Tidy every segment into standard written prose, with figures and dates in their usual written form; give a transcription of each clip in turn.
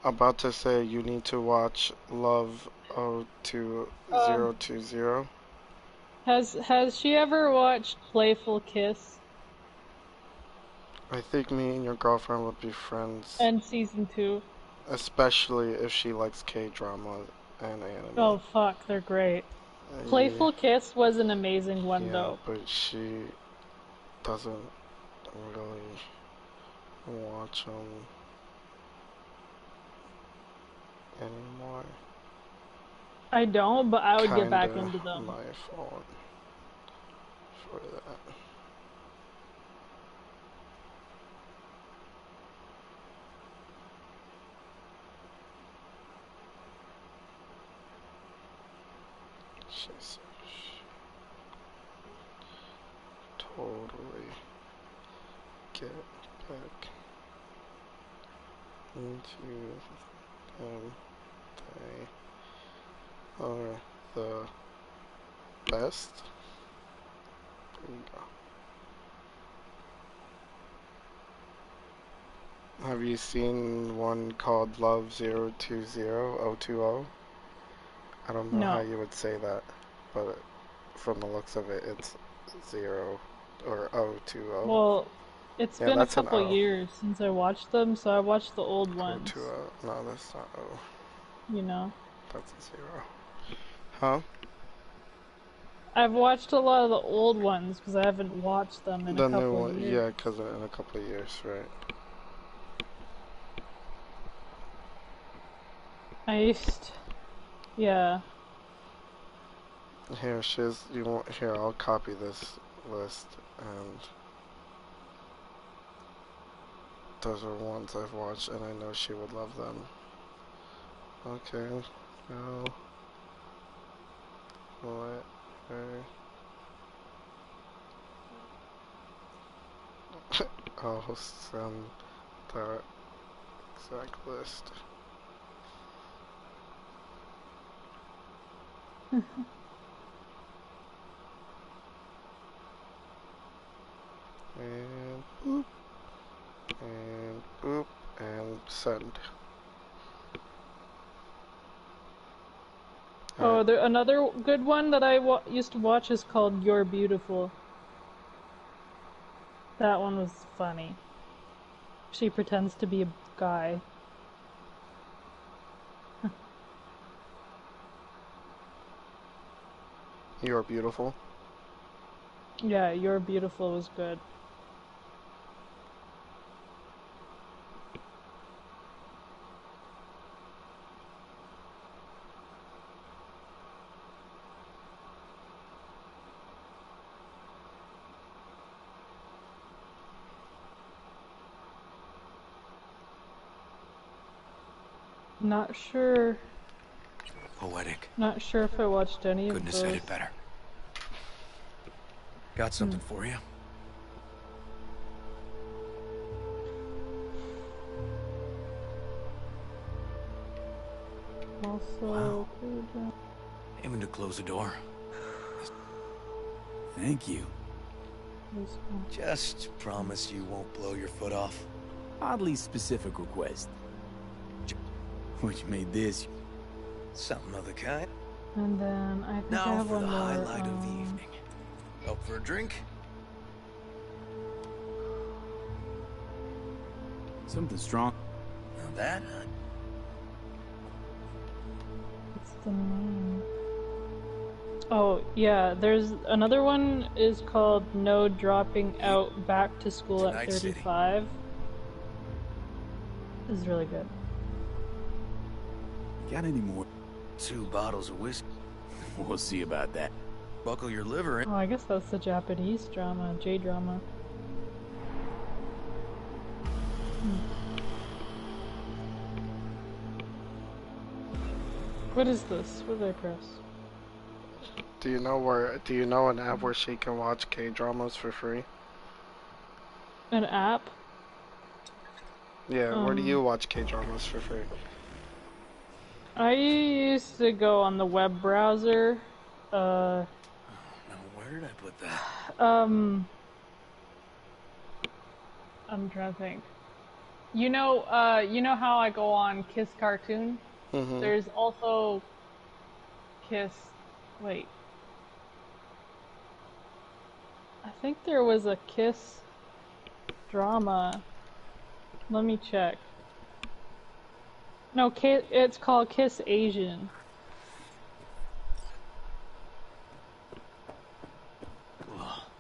about to say you need to watch Love Um, 02020. has she ever watched Playful Kiss I think me and your girlfriend would be friends, and season 2? especially if she likes K-drama and anime. Oh fuck, they're great. Yeah, Playful Kiss was an amazing one yeah, though. but she doesn't really watch them anymore. I don't, but I would get back Kinda into them. my fault for that. She's totally get back into them. They are the best. There you go. Have you seen one called Love 02020? I don't know how No. you would say that, but from the looks of it, it's 0 or 020. Well, it's Yeah, been a that's an couple O. years since I watched them, so I watched the old ones, 020. No, that's not O. you know. That's a 0. Huh? I've watched a lot of the old ones because I haven't watched them in a The new couple one, years. yeah, because in a couple of years, right? I used, yeah. Here, you want, here, I'll copy this list, and those are ones I've watched, and I know she would love them. Okay, now, let her, I'll send that exact list. And boop, and boop, and send. Alright, Oh, another good one that I used to watch is called You're Beautiful. That one was funny. She pretends to be a guy. you're beautiful. Yeah, You're Beautiful was good. Not sure. Poetic. Not sure if I watched any of Couldn't have said those. it better. Got something for you. Also, Wow. Aiming to close the door. Thank you. Just promise you won't blow your foot off. Oddly specific request. Which made this Something of the kind. and then I think I Now have for one the more. highlight of the evening. Up for a drink? something strong. Now that... What's the name? Oh, yeah, there's another one is called No Dropping Out Back to School at Night City. 35. This is really good. Got any more? 2 bottles of whiskey. We'll see about that. Buckle your liver in. Oh, I guess that's the Japanese drama, J-drama. What is this? What did I press? Do you know an app where she can watch K-dramas for free? An app? Yeah, where do you watch K-dramas for free? I used to go on the web browser. Now where did I put that? I'm trying to think. you know how I go on Kiss Cartoon? Mm-hmm. There's also Kiss. Wait. I think there was a Kiss drama. Let me check. No, it's called Kiss Asian.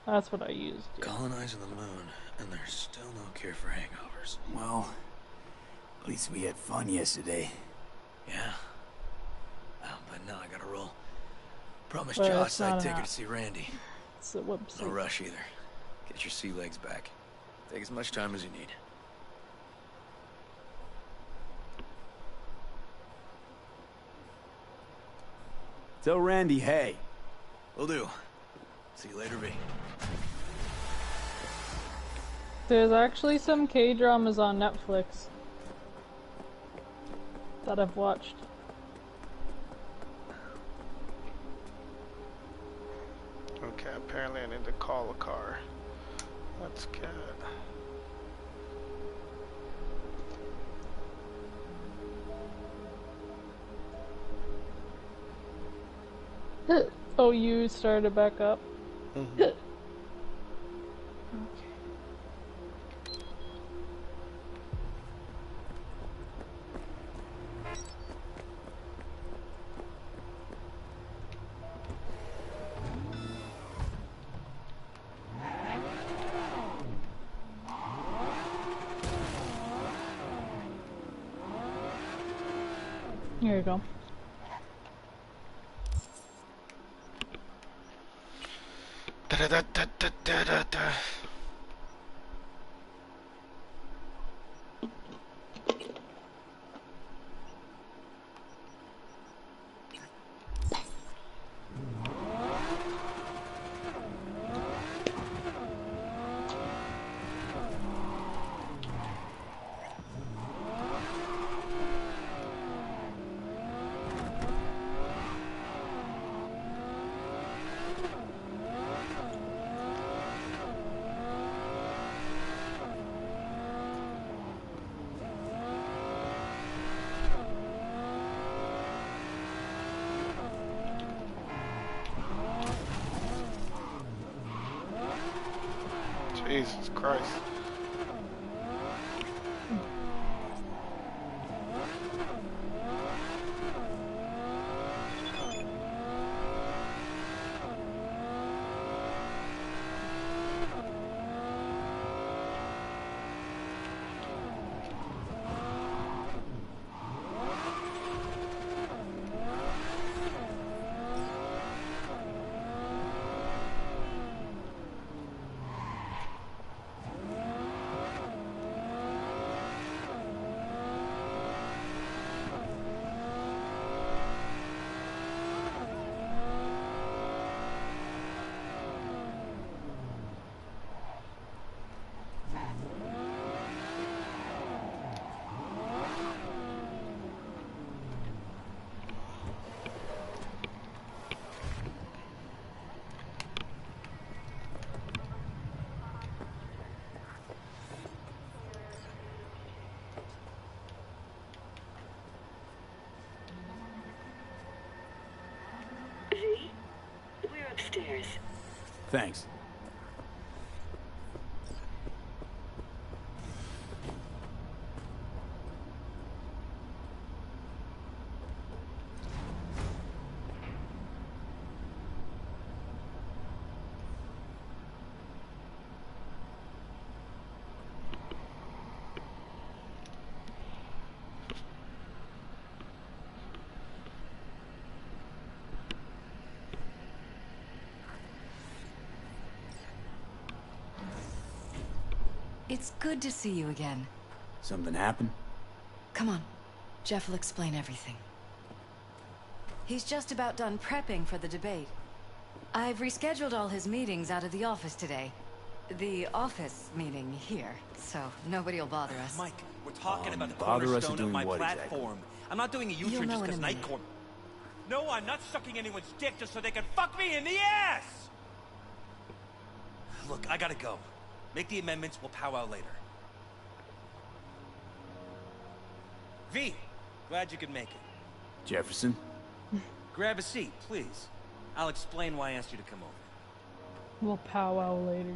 That's what I used. Yeah. Colonizing the moon, and there's still no cure for hangovers. Well, at least we had fun yesterday. Yeah. But now I gotta roll. Promised But Josh it's not I'd take her enough. to see Randy. It's a website. No rush either. Get your sea legs back. Take as much time as you need. Tell Randy, hey. Will do. See you later, V. There's actually some K-dramas on Netflix that I've watched. Okay, apparently I need to call a car. That's good. Oh, you started back up? Mm-hmm. Okay. Here you go. Da-da-da-da-da-da-da. Jesus Christ. V, we're upstairs. Thanks. It's good to see you again. Something happened? Come on. Jeff will explain everything. He's just about done prepping for the debate. I've rescheduled all his meetings out of the office today. The office meeting here, so nobody will bother us. Mike, we're talking about the bother us cornerstone doing of my what exactly? platform. I'm not doing a You'll U-turn know just in a because minute. Nightcore... No, I'm not sucking anyone's dick just so they can fuck me in the ass! Look, I gotta go. Make the amendments, we'll powwow later. V, glad you could make it. Jefferson? Grab a seat, please. I'll explain why I asked you to come over. We'll powwow later.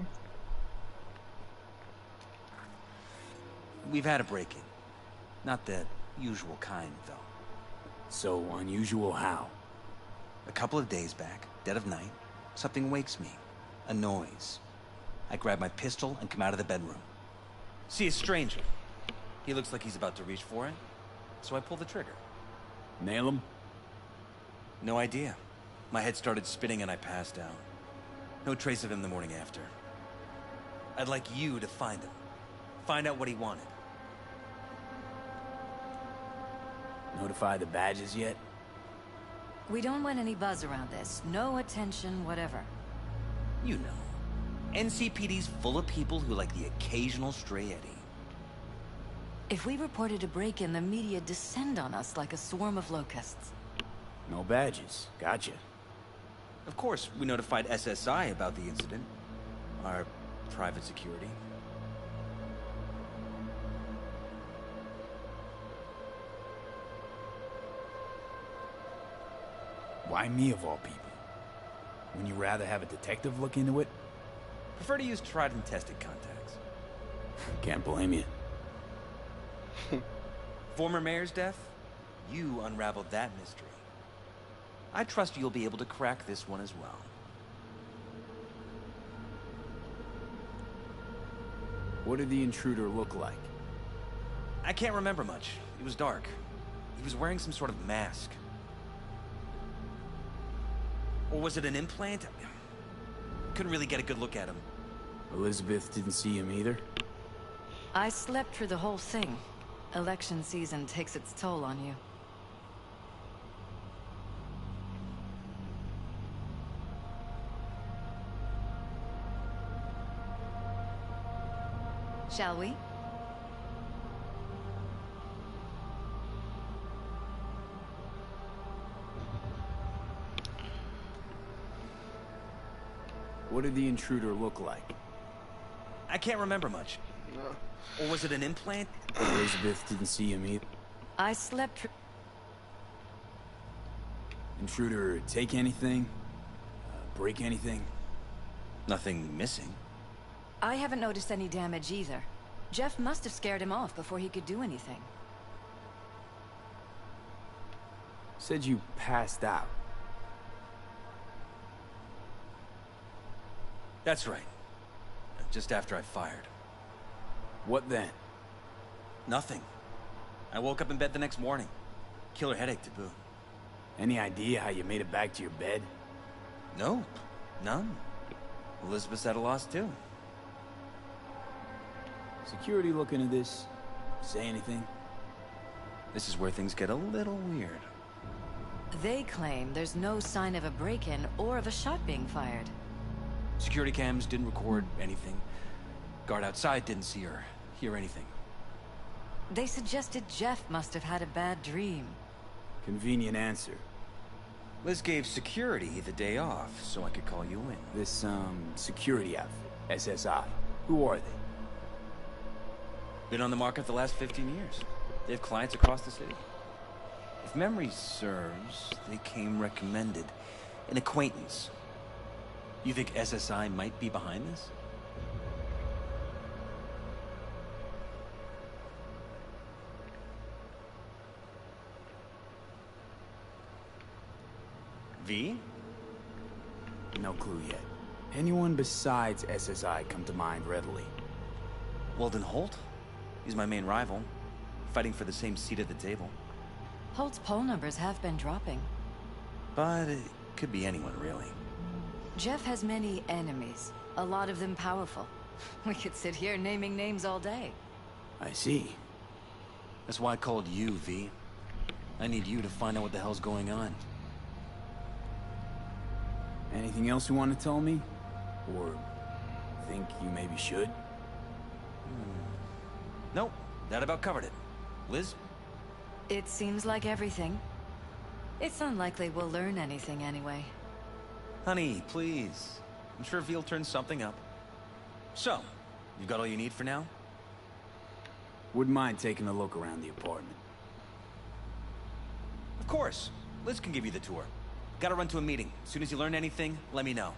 We've had a break-in. Not the usual kind, though. So unusual how? A couple of days back, dead of night, something wakes me. A noise. I grab my pistol and come out of the bedroom. See a stranger. He looks like he's about to reach for it, so I pull the trigger. Nail him? No idea. My head started spinning and I passed out. No trace of him the morning after. I'd like you to find him. Find out what he wanted. Notify the badges yet? We don't want any buzz around this. No attention, whatever. You know. NCPD's full of people who like the occasional stray Eddie. If we reported a break-in, the media descend on us like a swarm of locusts. No badges. Gotcha. Of course, we notified SSI about the incident. Our private security. Why me of all people? Wouldn't you rather have a detective look into it? Prefer to use tried and tested contacts. Can't blame you. Former mayor's death? You unraveled that mystery. I trust you'll be able to crack this one as well. What did the intruder look like? I can't remember much. It was dark. He was wearing some sort of mask. Or was it an implant? Couldn't really get a good look at him. Elizabeth didn't see him either? I slept through the whole thing. Election season takes its toll on you. Shall we? What did the intruder look like? I can't remember much. No. Or was it an implant? Elizabeth didn't see him either. I slept through... Intruder take anything? Break anything? Nothing missing. I haven't noticed any damage either. Jeff must have scared him off before he could do anything. Said you passed out. That's right. Just after I fired. What then? Nothing. I woke up in bed the next morning. Killer headache to boot. Any idea how you made it back to your bed? Nope. None. Elizabeth's at a loss too. Security look into this? Say anything? This is where things get a little weird. They claim there's no sign of a break-in or of a shot being fired. Security cams didn't record anything. Guard outside didn't see or hear anything. They suggested Jeff must have had a bad dream. Convenient answer. Liz gave security the day off so I could call you in. This, security outfit, SSI. Who are they? Been on the market the last 15 years. They have clients across the city. If memory serves, they came recommended. An acquaintance. You think SSI might be behind this? V? No clue yet. Anyone besides SSI come to mind readily? Weldon Holt? He's my main rival. Fighting for the same seat at the table. Holt's poll numbers have been dropping. But it could be anyone, really. Jeff has many enemies, a lot of them powerful. We could sit here naming names all day. I see. That's why I called you, V. I need you to find out what the hell's going on. Anything else you want to tell me? Or think you maybe should? Nope, that about covered it. Liz? It seems like everything. It's unlikely we'll learn anything anyway. Honey, please. I'm sure V'll turn something up. So, you got all you need for now? Wouldn't mind taking a look around the apartment. course. Liz can give you the tour. Gotta run to a meeting. As soon as you learn anything, let me know.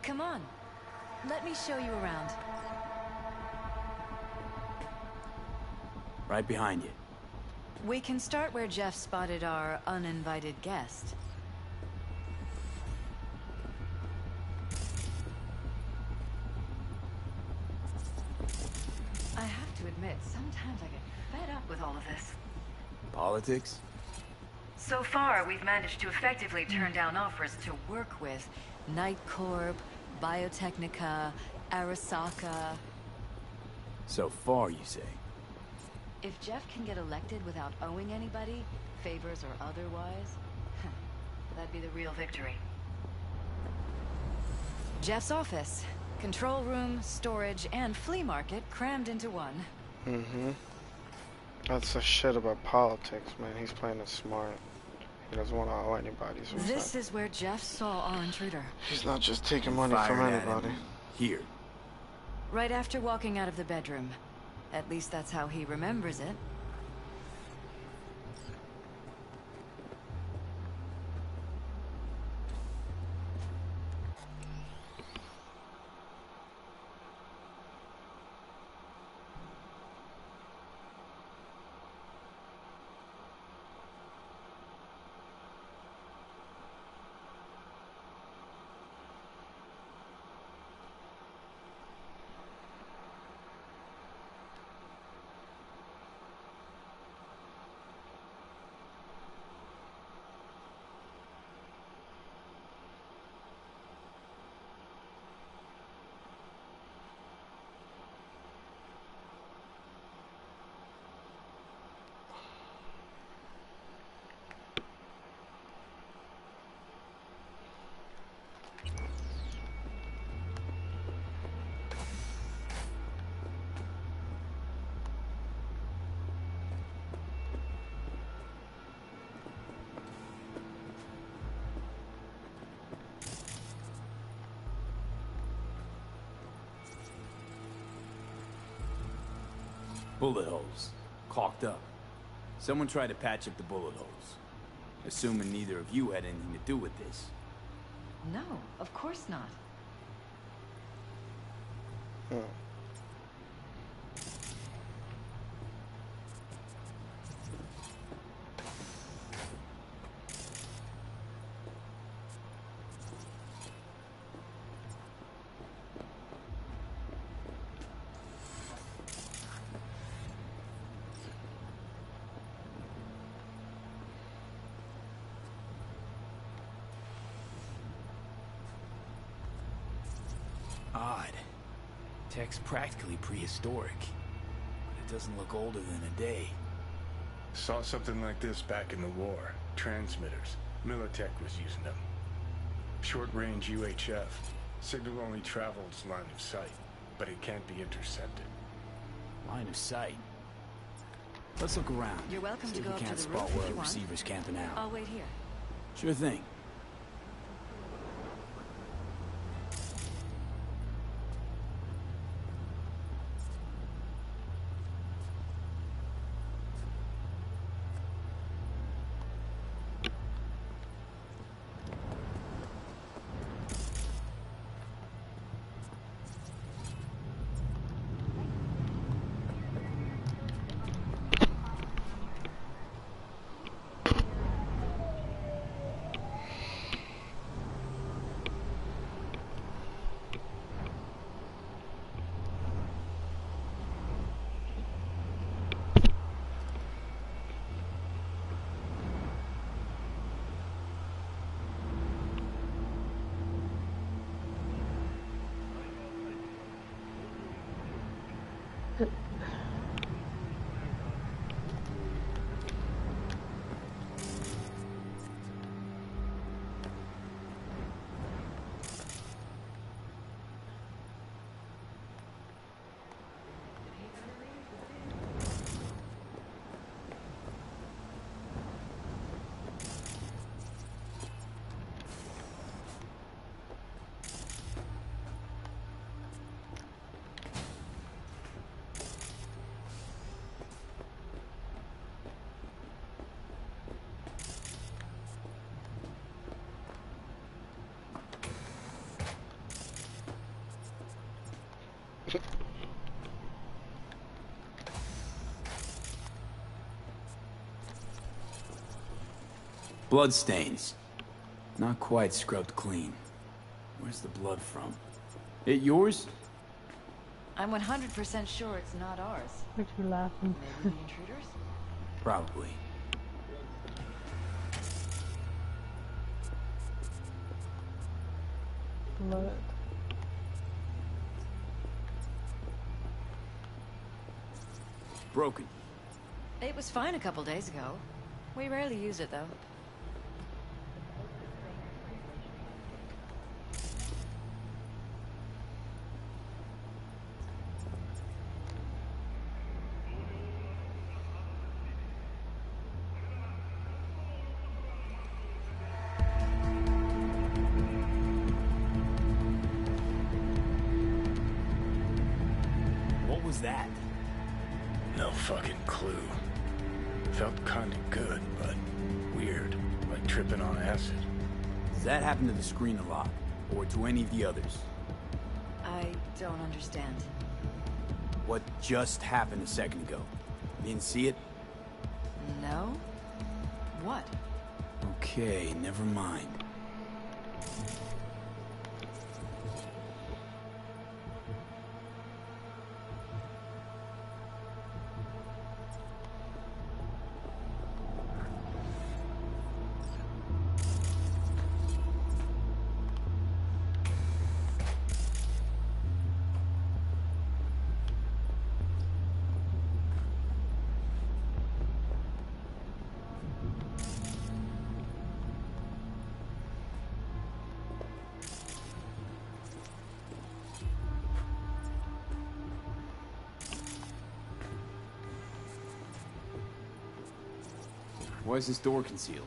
Come on. Let me show you around. Right behind you. We can start where Jeff spotted our uninvited guest. I have to admit, sometimes I get fed up with all of this. Politics? So far, we've managed to effectively turn down offers to work with Night Corp, Biotechnica, Arasaka. So far, you say? If Jeff can get elected without owing anybody, favors or otherwise, that'd be the real victory. Jeff's office. Control room, storage, and flea market crammed into one. Mm-hmm. That's the shit about politics, man. He's playing it smart. He doesn't want to owe anybody. So This is where Jeff saw our intruder. he's not just taking money from Fired at anybody. him. Here. Right after walking out of the bedroom. At least that's how he remembers it. Bullet holes. Caulked up. Someone tried to patch up the bullet holes. Assuming neither of you had anything to do with this. No, of course not. Hmm. Odd. Tech's practically prehistoric. But it doesn't look older than a day. Saw something like this back in the war. Transmitters. Militech was using them. Short-range UHF. Signal only travels line of sight, but it can't be intercepted. Line of sight. Let's look around. You're welcome See to if go we up can't to the spot roof if where you a want. receiver's camping out. I'll wait here. Sure thing. Bloodstains. Not quite scrubbed clean. Where's the blood from? It yours? I'm 100% sure it's not ours. What you laughing? Maybe the intruders? Probably. Blood. Broken. It was fine a couple days ago. We rarely use it, though. What was that? No fucking clue. Felt kinda good, but weird. Like tripping on acid. Does that happen to the screen a lot? Or to any of the others? I don't understand. What just happened a second ago? You didn't see it? No? What? Okay, never mind. Why is this door concealed?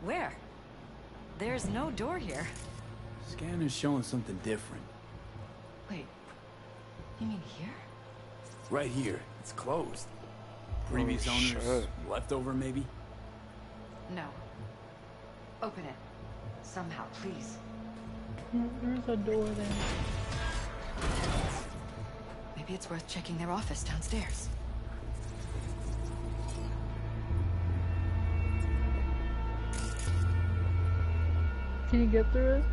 Where? There's no door here. Scanner's showing something different. Wait. You mean here? Right here. It's closed. Previous owners, shit. leftover maybe? No. Open it. Somehow, please. There's a door there. Maybe it's worth checking their office downstairs. Can you get through it?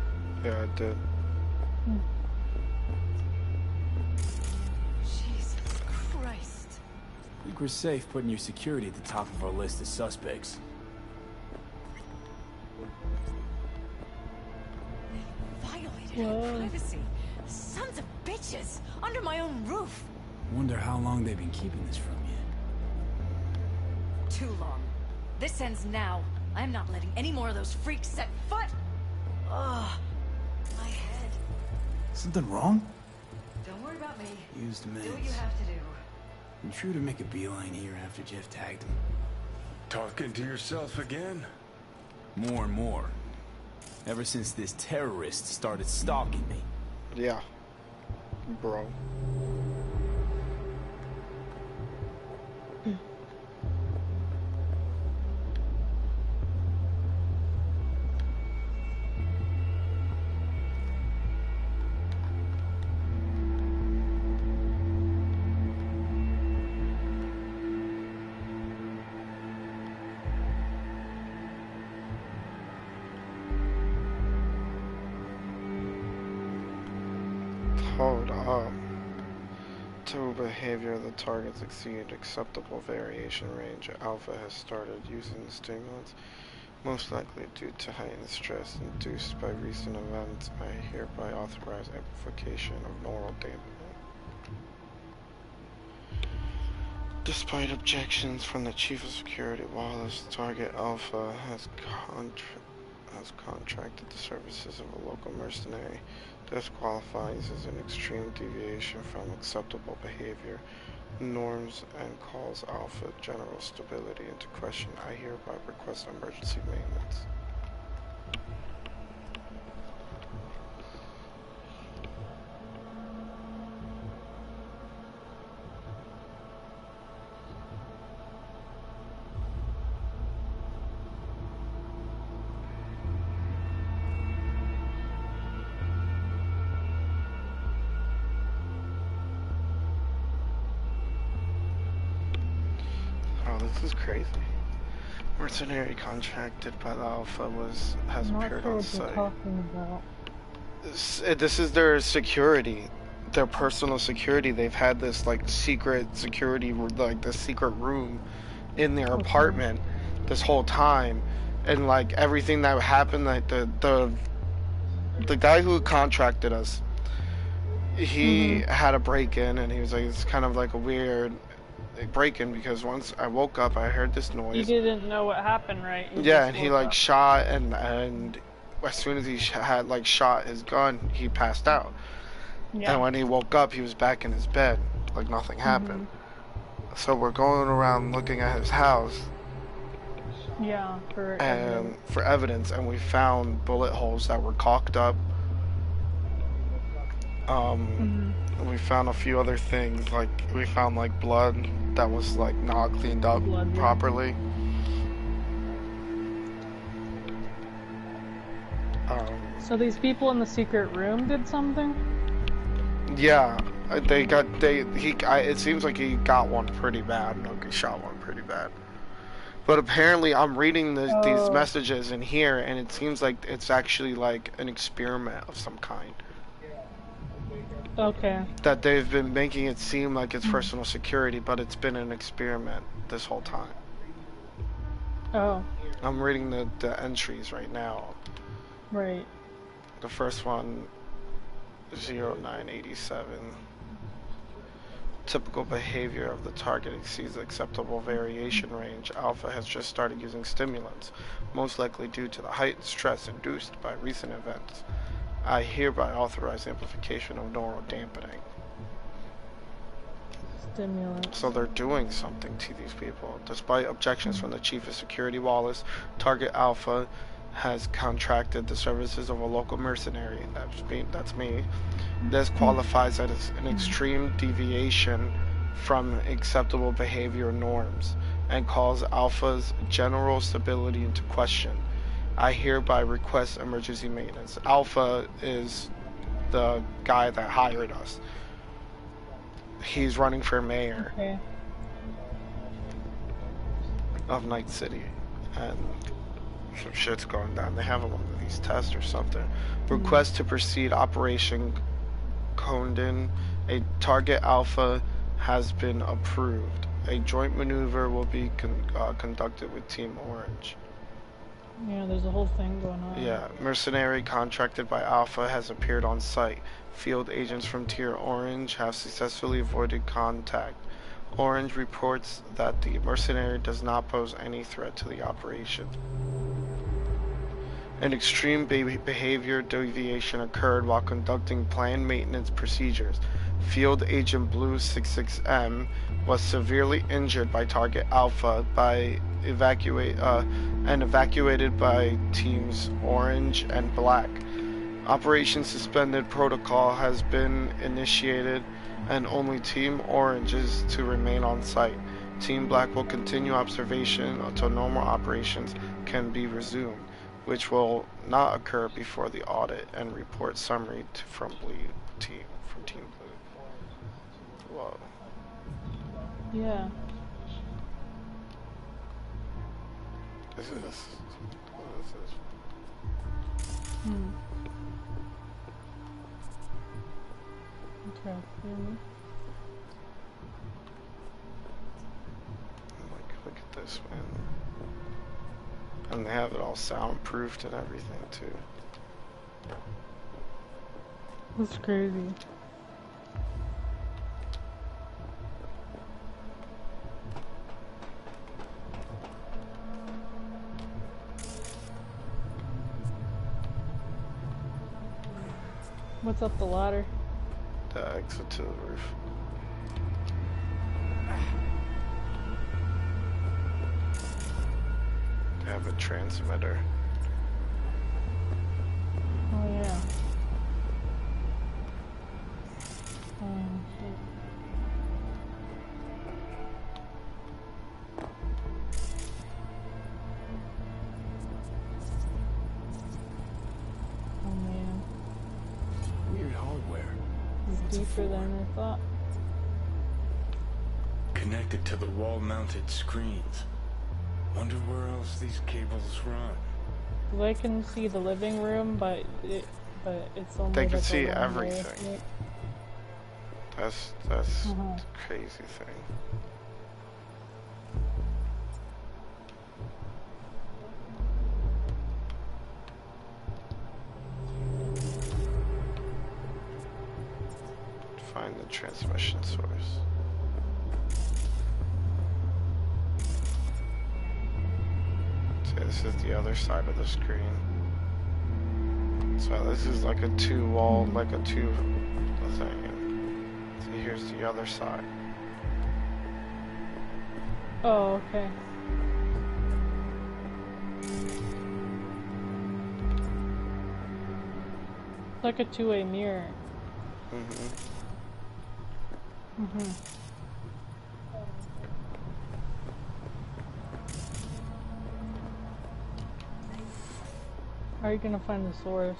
Yeah, I did. Jesus Christ. I think we're safe putting your security at the top of our list of suspects. Violated our privacy. Sons of bitches! Under my own roof! Wonder how long they've been keeping this from you. Too long. This ends now. I'm not letting any more of those freaks set foot! Ugh. My head. Something wrong? Don't worry about me. Used meds. Do what you have to do. Intruder make a beeline here after Jeff tagged him. Talking to yourself again? More and more. Ever since this terrorist started stalking me. Yeah. Bro. Hold up. Till behavior of the targets exceed acceptable variation range, Alpha has started using the stimulants, most likely due to heightened stress induced by recent events. I hereby authorize amplification of neural data. Despite objections from the Chief of Security, Wallace, Target Alpha has contracted the services of a local mercenary. This qualifies as an extreme deviation from acceptable behavior norms and calls Alpha general stability into question. I hereby request emergency maintenance. This is crazy. Mercenary contracted by the Alpha has I'm not appeared sure on what you're site. talking about. This is their security, their personal security. They've had this like secret security, like this secret room in their apartment this whole time, and like everything that happened, like the guy who contracted us, he had a break-in, and he was like, it's kind of like a weird break-in because once I woke up, I heard this noise. You didn't know what happened, right? You Yeah, just and he woke like up. shot, and as soon as he had like shot his gun, he passed out. Yeah. And when he woke up, he was back in his bed, like nothing happened. So we're going around looking at his house. Yeah, for evidence, and we found bullet holes that were caulked up. We found a few other things, like we found like blood that was like not cleaned up properly. So these people in the secret room did something? Yeah, it seems like he got one pretty bad. Like he shot one pretty bad. But apparently I'm reading these messages in here, and it seems like it's actually like an experiment of some kind. Okay. That they've been making it seem like it's personal security, but it's been an experiment this whole time. Oh. I'm reading the entries right now. Right. The first one, 0987. Typical behavior of the target exceeds the acceptable variation range. Alpha has just started using stimulants, most likely due to the heightened stress induced by recent events. I hereby authorize amplification of neural dampening. Stimulants. So they're doing something to these people. Despite objections from the Chief of Security, Wallace, Target Alpha has contracted the services of a local mercenary. That's me. This qualifies as an extreme deviation from acceptable behavior norms and calls Alpha's general stability into question. I hereby request emergency maintenance. Alpha is the guy that hired us. He's running for mayor of Night City, and some shit's going down. They have one of these tests or something. Request to proceed Operation Condon. A Target Alpha has been approved. A joint maneuver will be conducted with Team Orange. Yeah, there's a whole thing going on. Yeah, mercenary contracted by Alpha has appeared on site. Field agents from Tier Orange have successfully avoided contact. Orange reports that the mercenary does not pose any threat to the operation. An extreme behavior deviation occurred while conducting planned maintenance procedures. Field Agent Blue 66M was severely injured by Target Alpha and evacuated by teams Orange and Black. Operation Suspended Protocol has been initiated, and only Team Orange is to remain on site. Team Black will continue observation until normal operations can be resumed, which will not occur before the audit and report summary from Team Blue. Whoa. Yeah. What is this? Okay. Like, look at this, man. And they have it all soundproofed and everything, too. That's crazy. What's up the ladder? The exit to the roof. They have a transmitter. Oh yeah. Shit. Oh man. Weird hardware. It's deeper than I thought. connected to the wall-mounted screens. Wonder where else these cables run. They can see the living room, but it's only. They can like a see one-way, everything. right? That's the crazy thing. Find the transmission source. So this is the other side of the screen. So this is like a two-wall, like a two thing. So here's the other side. Oh, okay. Like a two-way mirror. How are you gonna find the source?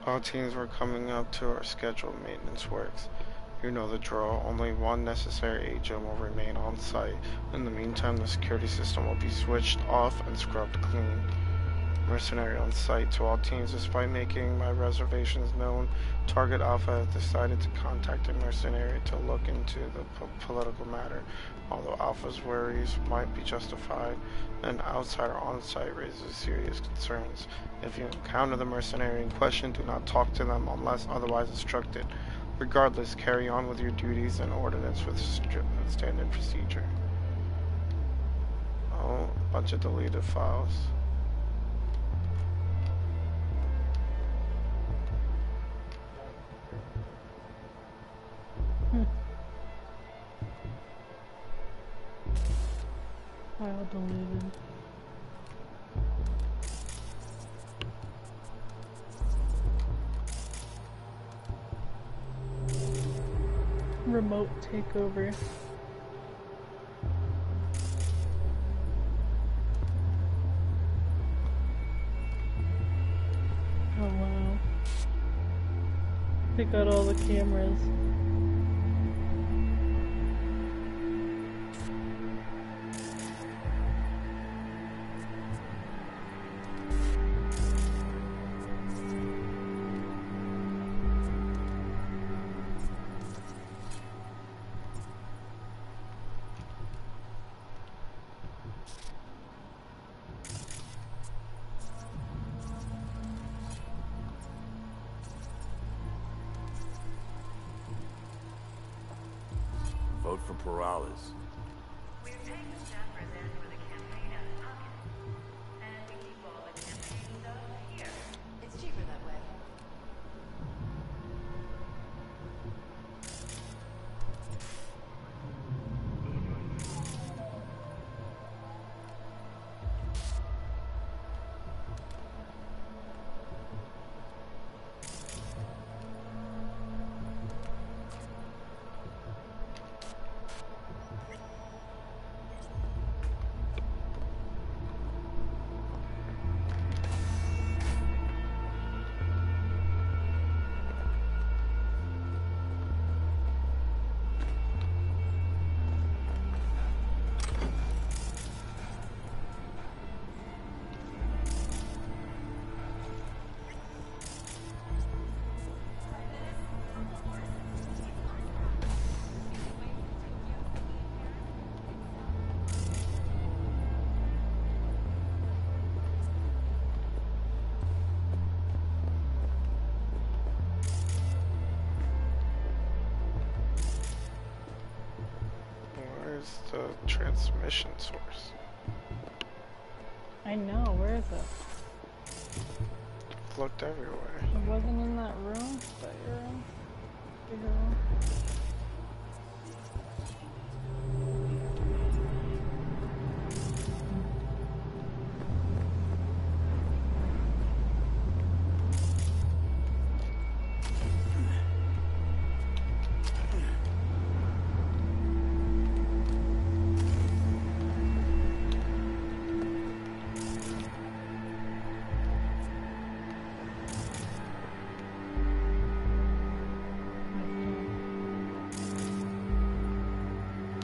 All teams were coming up to our scheduled maintenance works. You know the drill. Only one necessary agent will remain on site. In the meantime, the security system will be switched off and scrubbed clean. Mercenary on site. To all teams, despite making my reservations known, Target Alpha has decided to contact a mercenary to look into the political matter. Although Alpha's worries might be justified, an outsider on site raises serious concerns. If you encounter the mercenary in question, do not talk to them unless otherwise instructed. Regardless, carry on with your duties in accordance with standard procedure. Oh, a bunch of deleted files. File deleted. Remote takeover. Oh wow. They got all the cameras. Vote for Perales. We're paying staff present for the campaign out of pocket. And we keep all the campaign stuff here. It's cheaper that way. Where's the transmission source? I know, where is it? Looked everywhere. It wasn't in that room that you're in? Bigger room?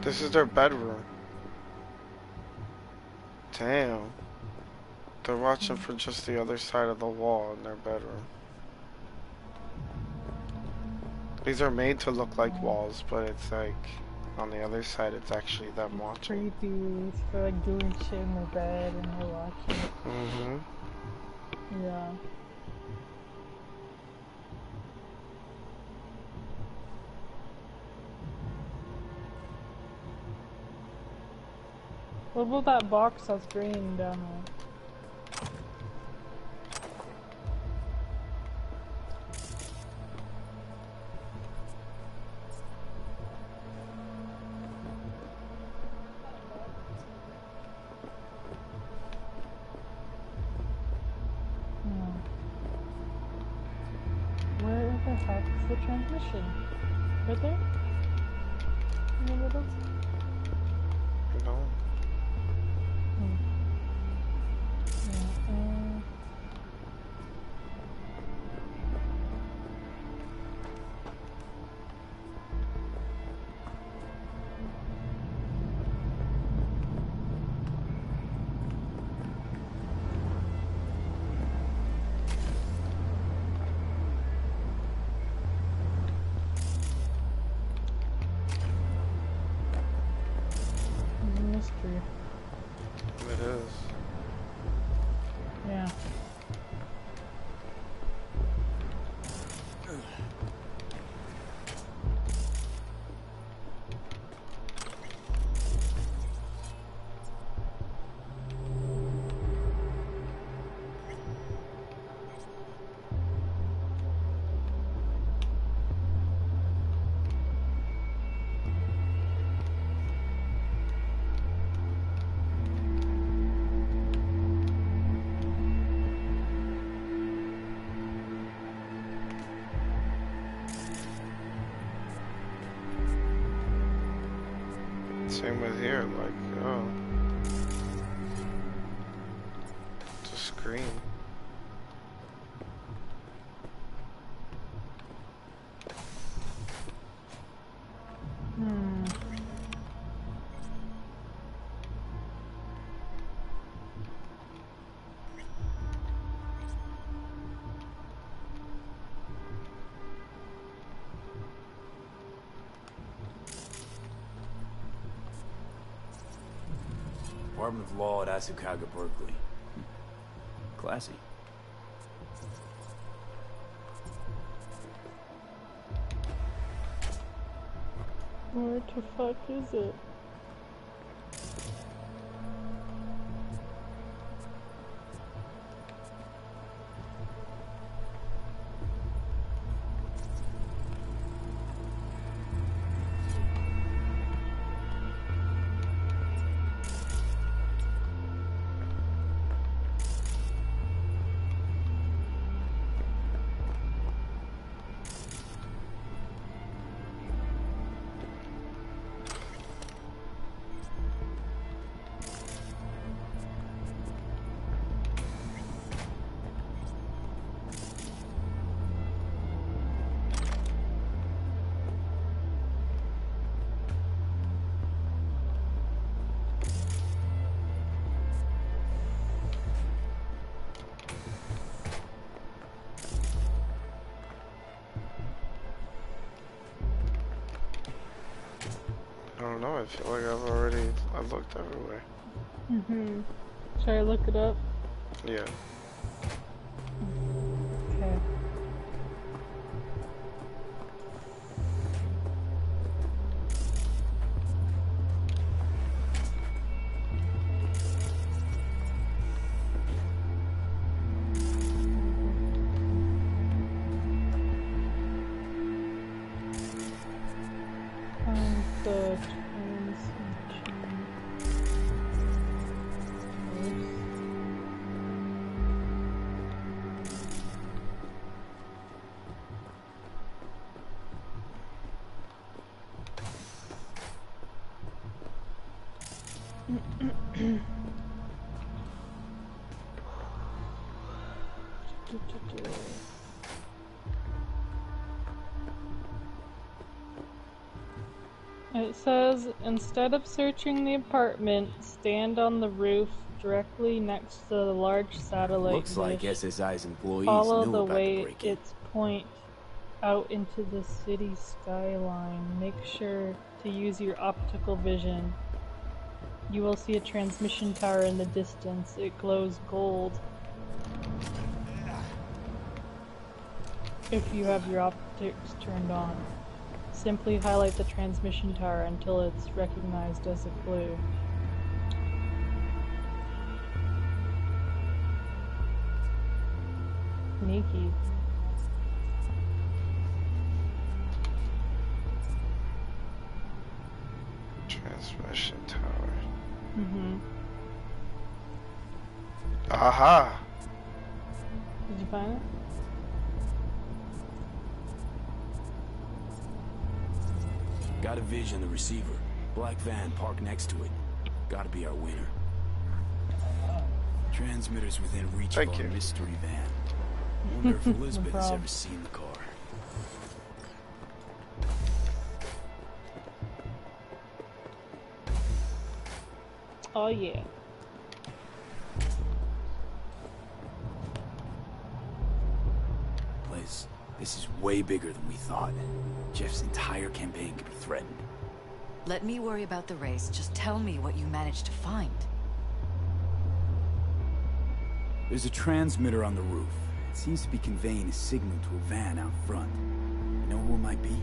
This is their bedroom. Damn. They're watching for just the other side of the wall in their bedroom. These are made to look like walls, but it's like on the other side it's actually them watching. Creepy. They're like doing shit in their bed and they're watching. Mm-hmm. Yeah. What about that box that's green down there? Where the heck is the transmission? Right there? In the middle? No. Mystery. It is. Yeah. Same with here, like, oh. It's a screen. Department of Law at Asukaga, Berkeley. Classy. Where the fuck is it? I don't know, I feel like I've looked everywhere. Should I look it up? Yeah. Okay. It says, instead of searching the apartment, stand on the roof directly next to the large satellite Looks like dish. SSI's employees Follow knew the about way the break-in. its point out into the city skyline. Make sure to use your optical vision. You will see a transmission tower in the distance. It glows gold. If you have your optics turned on. Simply highlight the transmission tower until it's recognized as a clue. Sneaky. Transmission tower. Mm-hmm. Aha! Did you find it? Got a vision, the receiver. Black van parked next to it. Gotta be our winner. Transmitters within reach Thank of our you. mystery van. Wonder if Elizabeth has problem. ever seen the car. Oh yeah. Liz, this is way bigger than we thought. Jeff's entire campaign could be threatened. Let me worry about the race. Just tell me what you managed to find. There's a transmitter on the roof. It seems to be conveying a signal to a van out front. You know who it might be?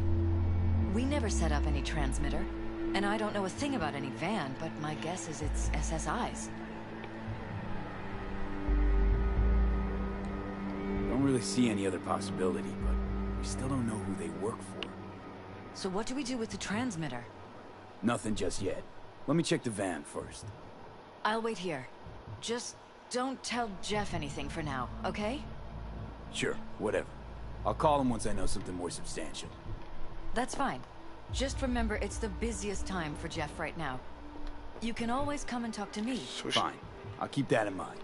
We never set up any transmitter. And I don't know a thing about any van, but my guess is it's SSI's. Don't really see any other possibility, but we still don't know who they work for. So what do we do with the transmitter? Nothing just yet. Let me check the van first. I'll wait here. Just don't tell Jeff anything for now, okay? Sure, whatever. I'll call him once I know something more substantial. That's fine. Just remember it's the busiest time for Jeff right now. You can always come and talk to me. Sushi? Fine. I'll keep that in mind.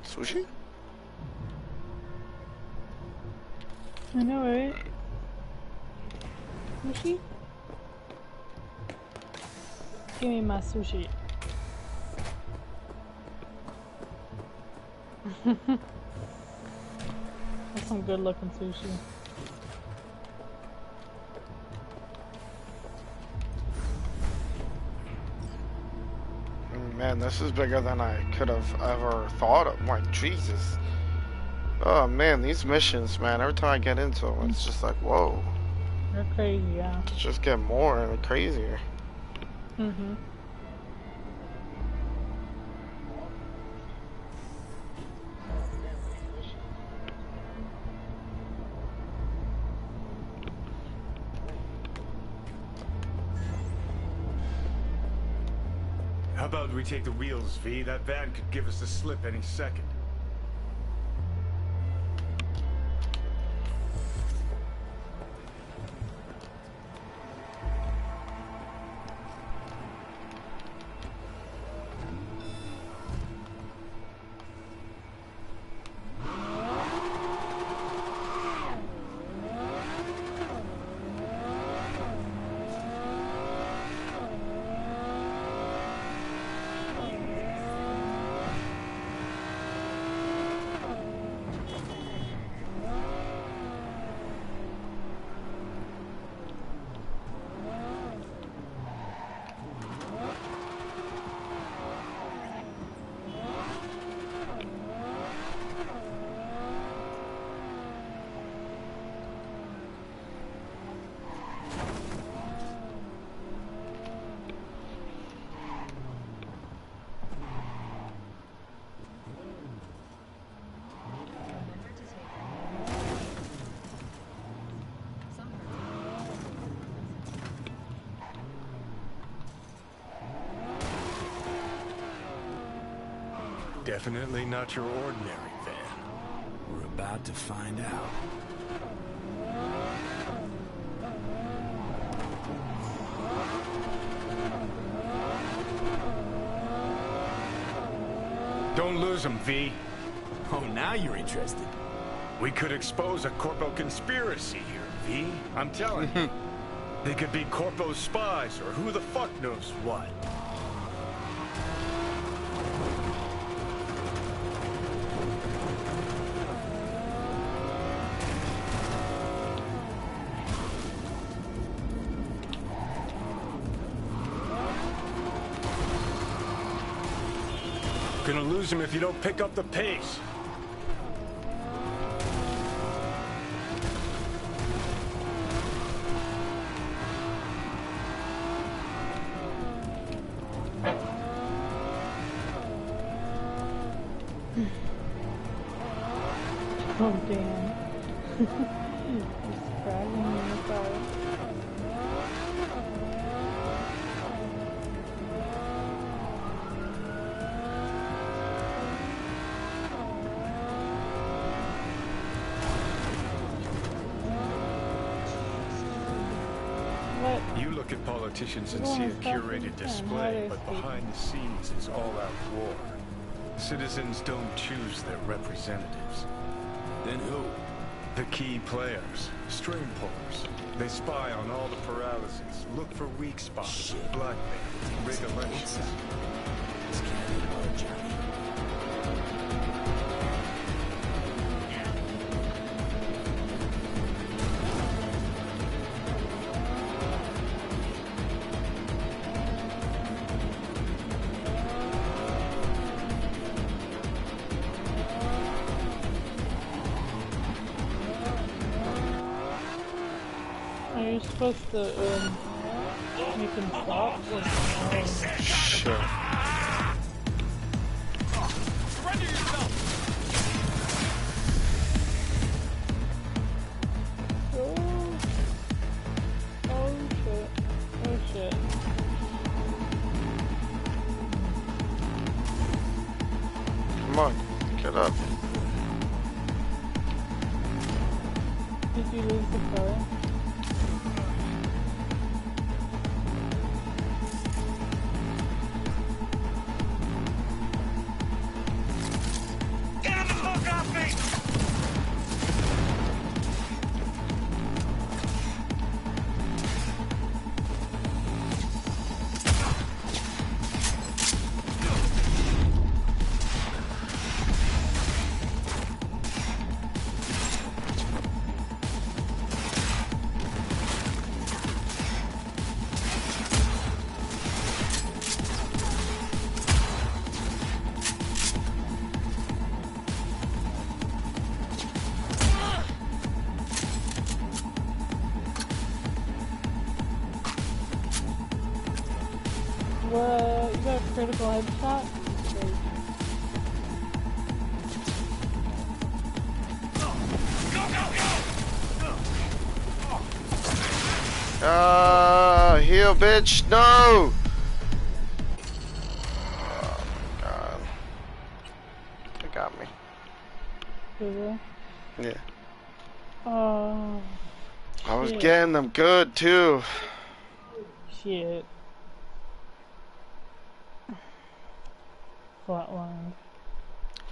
Sushi? I know, right? Sushi? Give me my sushi. That's some good looking sushi. Man, this is bigger than I could have ever thought of. Like, Jesus. Oh, man, these missions, man, every time I get into them, it's just like, whoa. They're crazy, yeah. Just get more and crazier. Mm-hmm. How about we take the wheels, V? That van could give us the slip any second. Definitely not your ordinary van. We're about to find out. Don't lose them, V. Oh, now you're interested. We could expose a Corpo conspiracy here, V. I'm telling you. They could be Corpo spies, or who the fuck knows what. Gonna lose him if you don't pick up the pace. Oh damn. Just crashing in the car. What? You look at politicians and see a curated display, but behind the scenes is all-out war. Citizens don't choose their representatives. Then who? The key players, string pullers. They spy on all the paralyses, look for weak spots, blackmail, rig elections. This can't be hard, Johnny. Are you supposed to make him stop? Or, Sure. Surrender yourself! oh shit. Oh shit. Come on, get up. Did you lose the car? What? You got a critical headshot? Great. Heal, bitch, no! Oh my god. They got me. Did they? Yeah. Oh. I was shit. getting them good, too. Shit. Flatlined.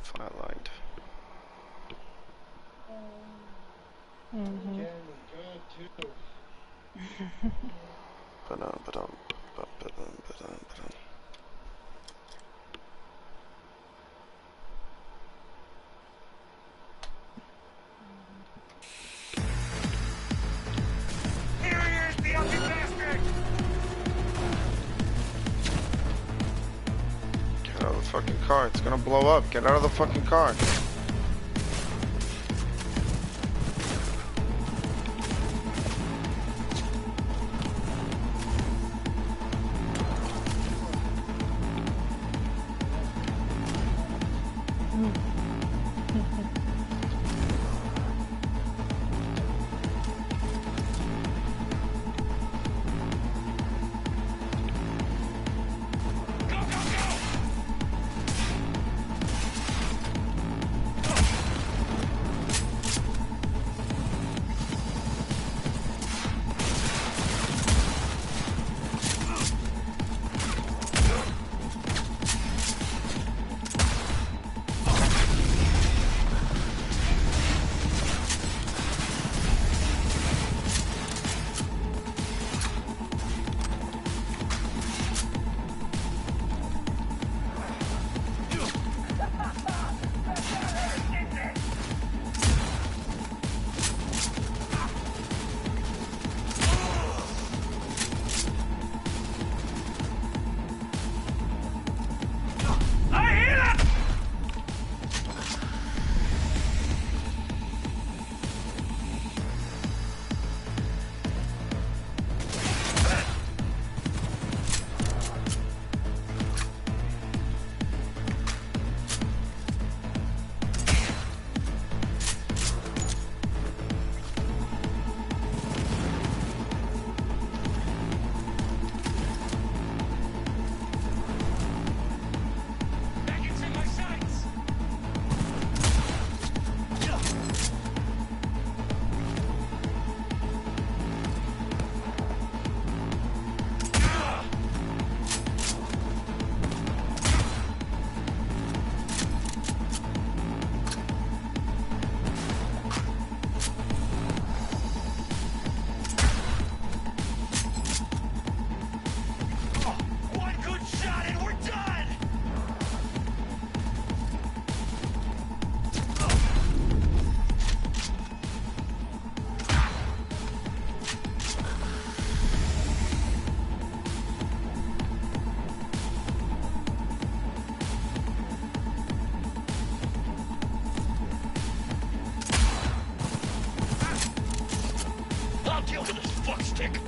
Flatlined. Mm-hmm. Get out of the fucking car. It's gonna blow up. Get out of the fucking car. lunatic.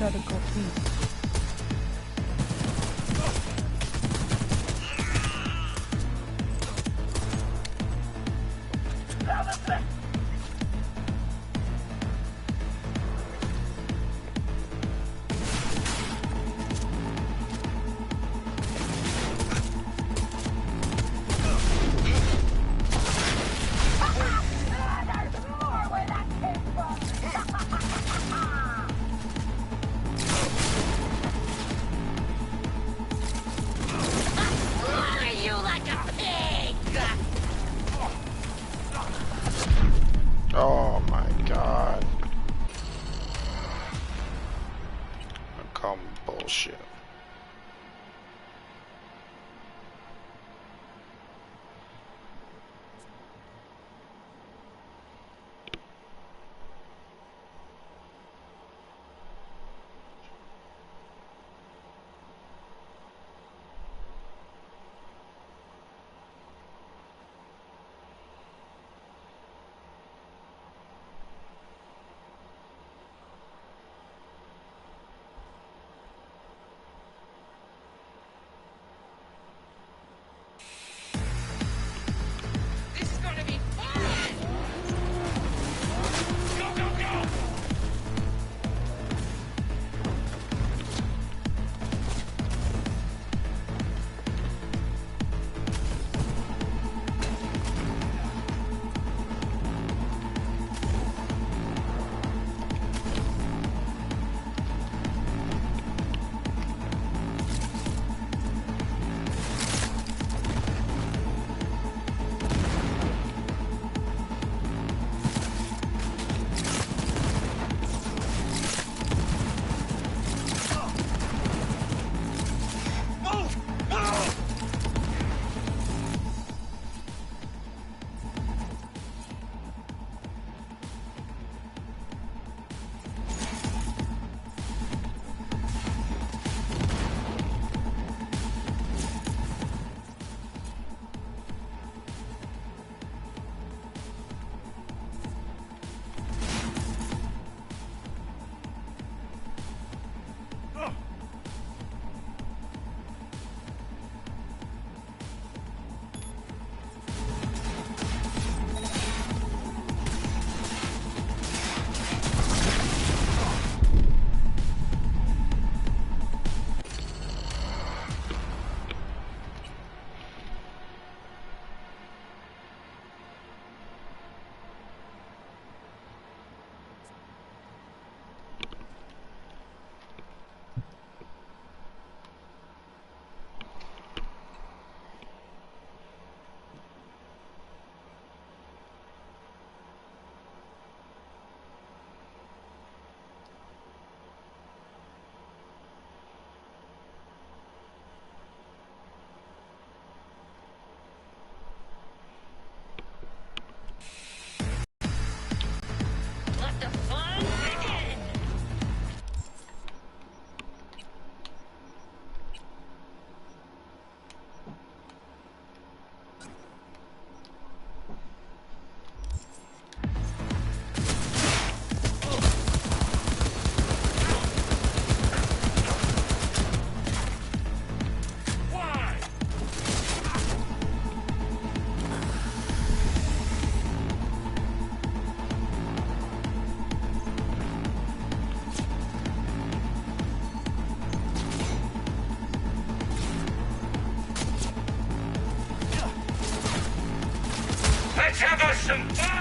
Gotta go eat. Oh my god. I call bullshit. Let's have us some fun!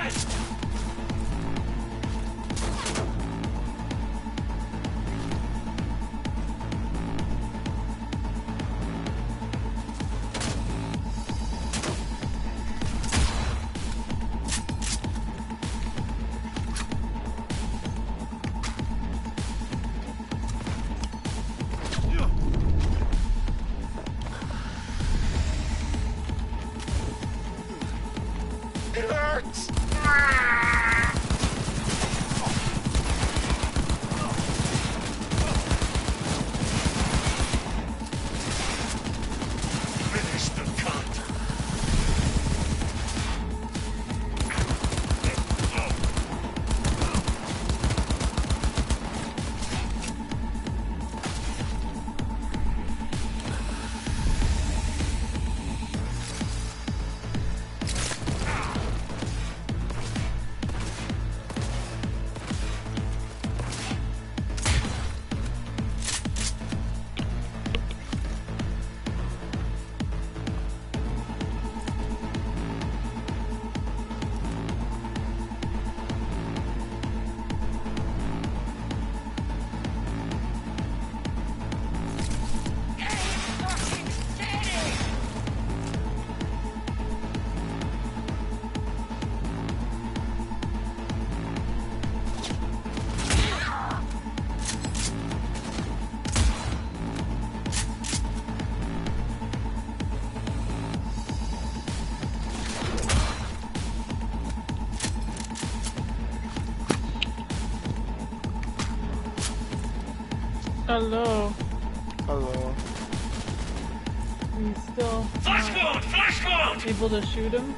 Hello. Hello. Are you still Flash wound! Flash wound! able to shoot him?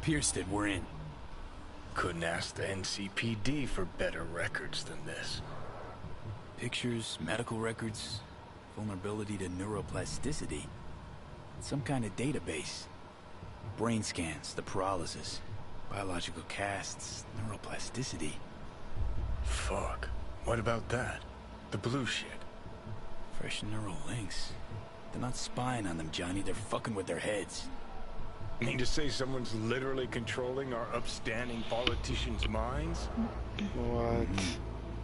Pierced it, we're in. Couldn't ask the NCPD for better records than this. Pictures, medical records, vulnerability to neuroplasticity. Some kind of database. Brain scans, the paralysis, biological casts, neuroplasticity. Fuck. What about that? The blue shit. Fresh neural links. They're not spying on them, Johnny. They're fucking with their heads. Mean to say someone's literally controlling our upstanding politicians' minds? What?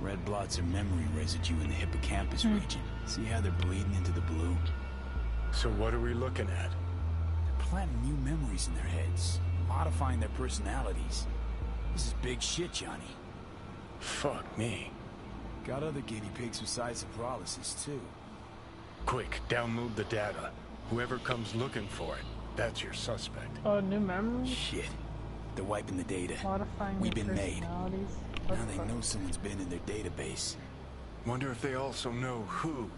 Red blots are memory residue in the hippocampus region. See how they're bleeding into the blue? So what are we looking at? They're planting new memories in their heads, modifying their personalities. This is big shit, Johnny. Fuck me. Got other guinea pigs besides the paralysis, too. Quick, download the data. Whoever comes looking for it, that's your suspect. Oh, new memories? Shit. They're wiping the data. Modifying We've their been made. personalities. Now they know someone's been in their database. Wonder if they also know who.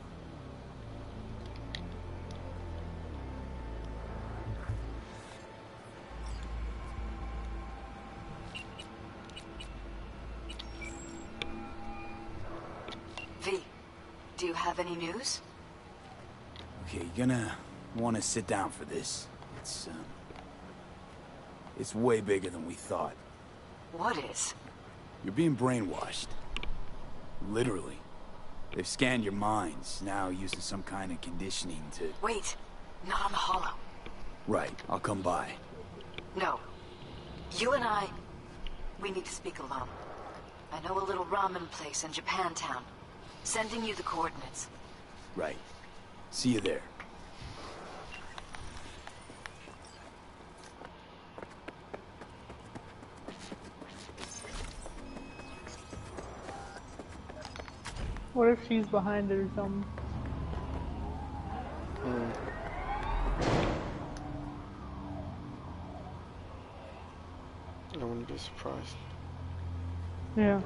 V, do you have any news? Okay, you're gonna want to sit down for this. It's way bigger than we thought. What is? You're being brainwashed. Literally. They've scanned your minds, now using some kind of conditioning to... Wait, not on the hollow. Right, I'll come by. No. You and I, we need to speak alone. I know a little ramen place in Japantown. Sending you the coordinates. Right. See you there. What if she's behind it or something? I wouldn't be surprised. Yeah.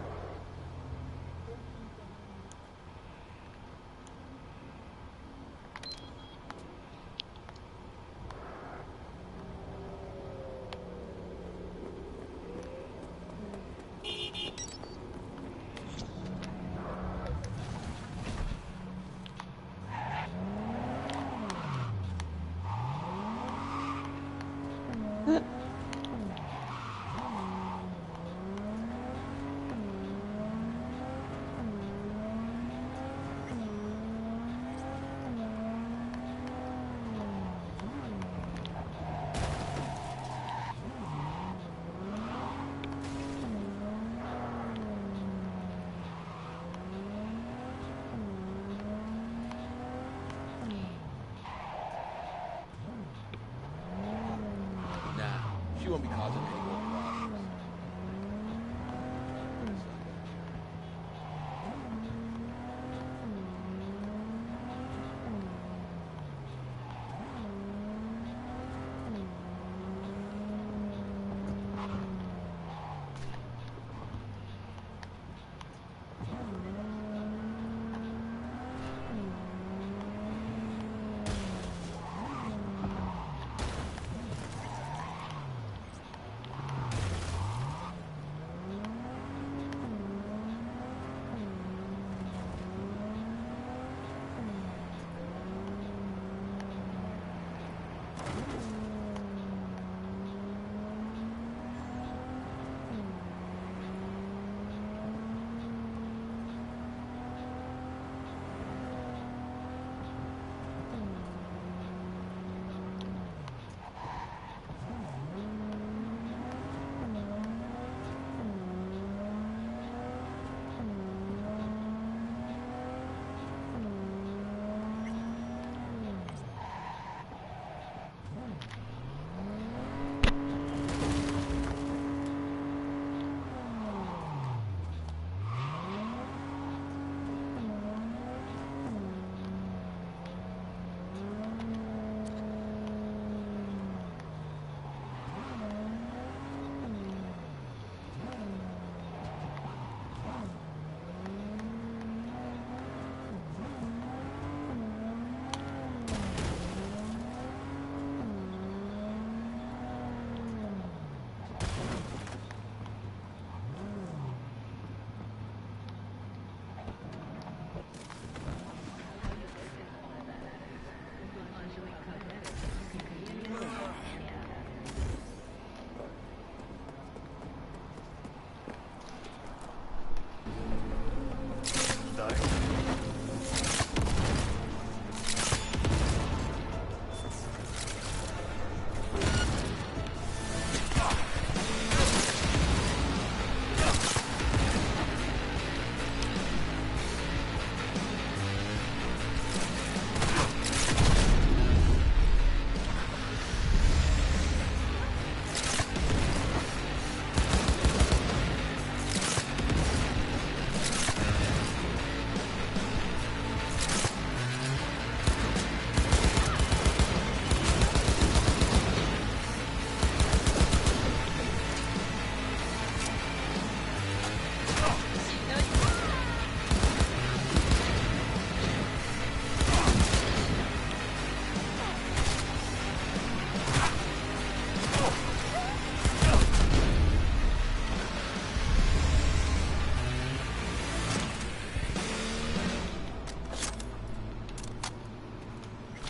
She won't be causing any more problems.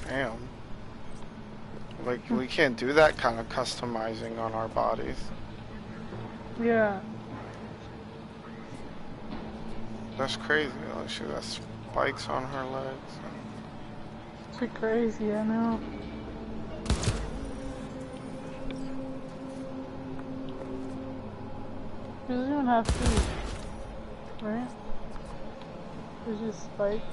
Damn. Like, we can't do that kind of customizing on our bodies. Yeah. That's crazy. Like, she got spikes on her legs. It's pretty crazy, I know. She doesn't even have feet, right? There's just spikes.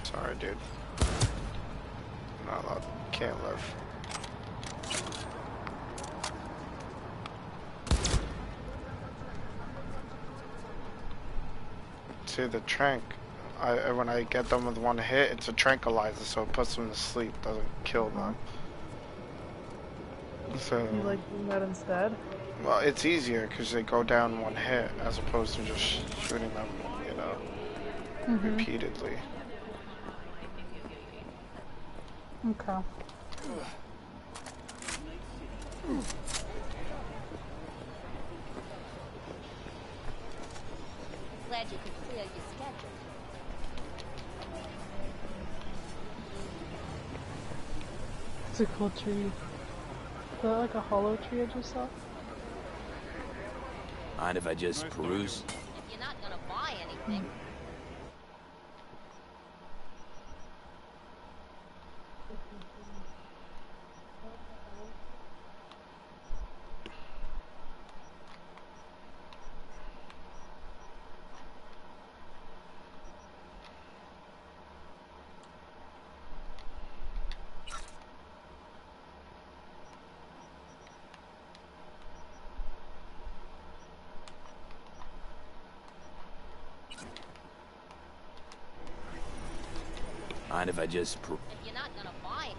Sorry, dude. Not allowed. Can't live. See, the trank when I get them with one hit, it's a tranquilizer, so it puts them to sleep, doesn't kill them. So You like doing that instead? well, it's easier because they go down one hit as opposed to just shooting them, you know, repeatedly. Okay. Glad you could clear your schedule. It's a cool tree. Is that like a hollow tree I just saw? Mind if I just peruse? If you're not gonna buy anything. Mind if I just If you're not gonna buy it.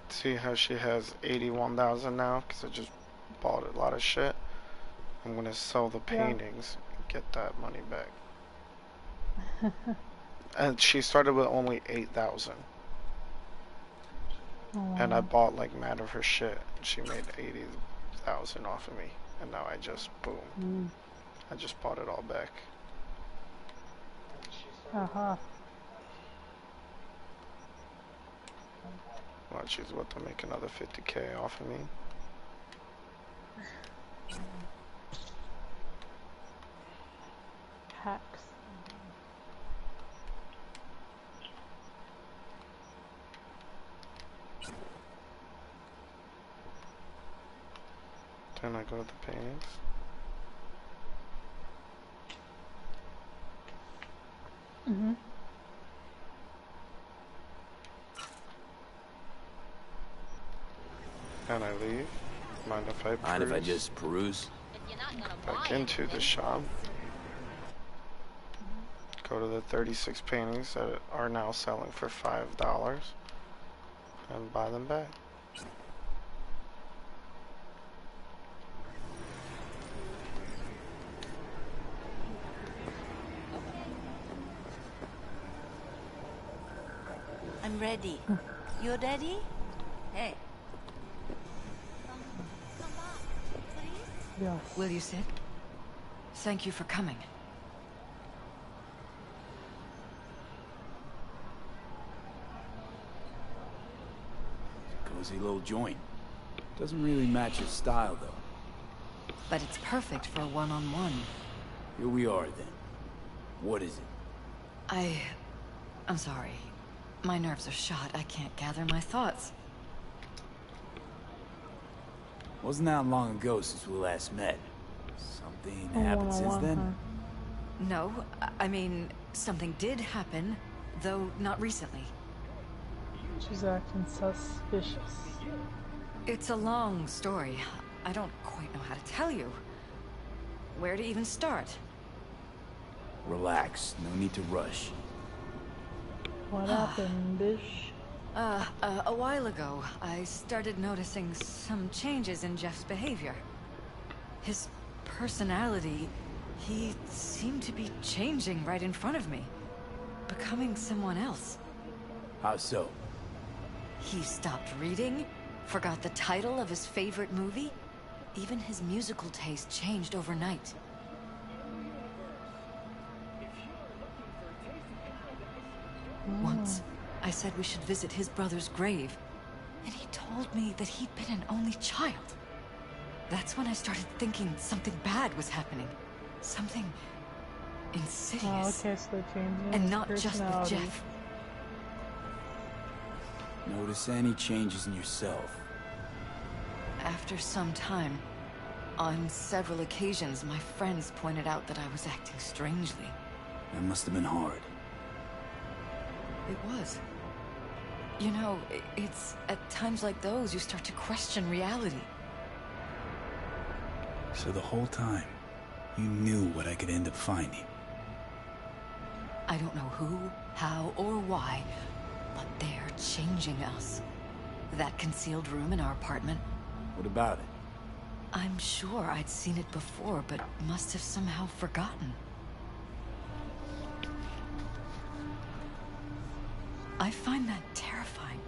See how she has 81,000 now? Because I just bought a lot of shit. I'm gonna sell the paintings and get that money back. And she started with only 8,000. And I bought like mad of her shit. She made 80,000 off of me. And now I just, boom. I just bought it all back. Well, she's about to make another 50K off of me. Hacks. Then I go to the paintings. And I leave. Mind if I peruse? Mind if I just peruse? If you're not gonna Back buy into the shop. Go to the 36 paintings that are now selling for $5 and buy them back. I'm ready. You ready? Hey. Come back, please. Yes. Will you sit? Thank you for coming. Cozy little joint. Doesn't really match your style, though. But it's perfect for a one-on-one. Here we are, then. What is it? I'm sorry. My nerves are shot. I can't gather my thoughts. Wasn't that long ago since we last met. Something happened since then? No, I mean, something did happen, though not recently. She's acting suspicious. It's a long story. I don't quite know how to tell you. Where to even start? Relax. No need to rush. What happened, bish? A while ago, I started noticing some changes in Jeff's behavior. His personality, he seemed to be changing right in front of me. Becoming someone else. How so? He stopped reading, forgot the title of his favorite movie. Even his musical taste changed overnight. Once, I said we should visit his brother's grave, and he told me that he'd been an only child. That's when I started thinking something bad was happening. Something insidious. Oh, okay, so they're changing and his not just with personality. Jeff. Notice any changes in yourself? After some time, on several occasions, my friends pointed out that I was acting strangely. That must have been hard. It was. You know, it's at times like those you start to question reality. So the whole time, you knew what I could end up finding. I don't know who, how, or why, but they're changing us. That concealed room in our apartment. What about it? I'm sure I'd seen it before, but must have somehow forgotten. I find that terrifying.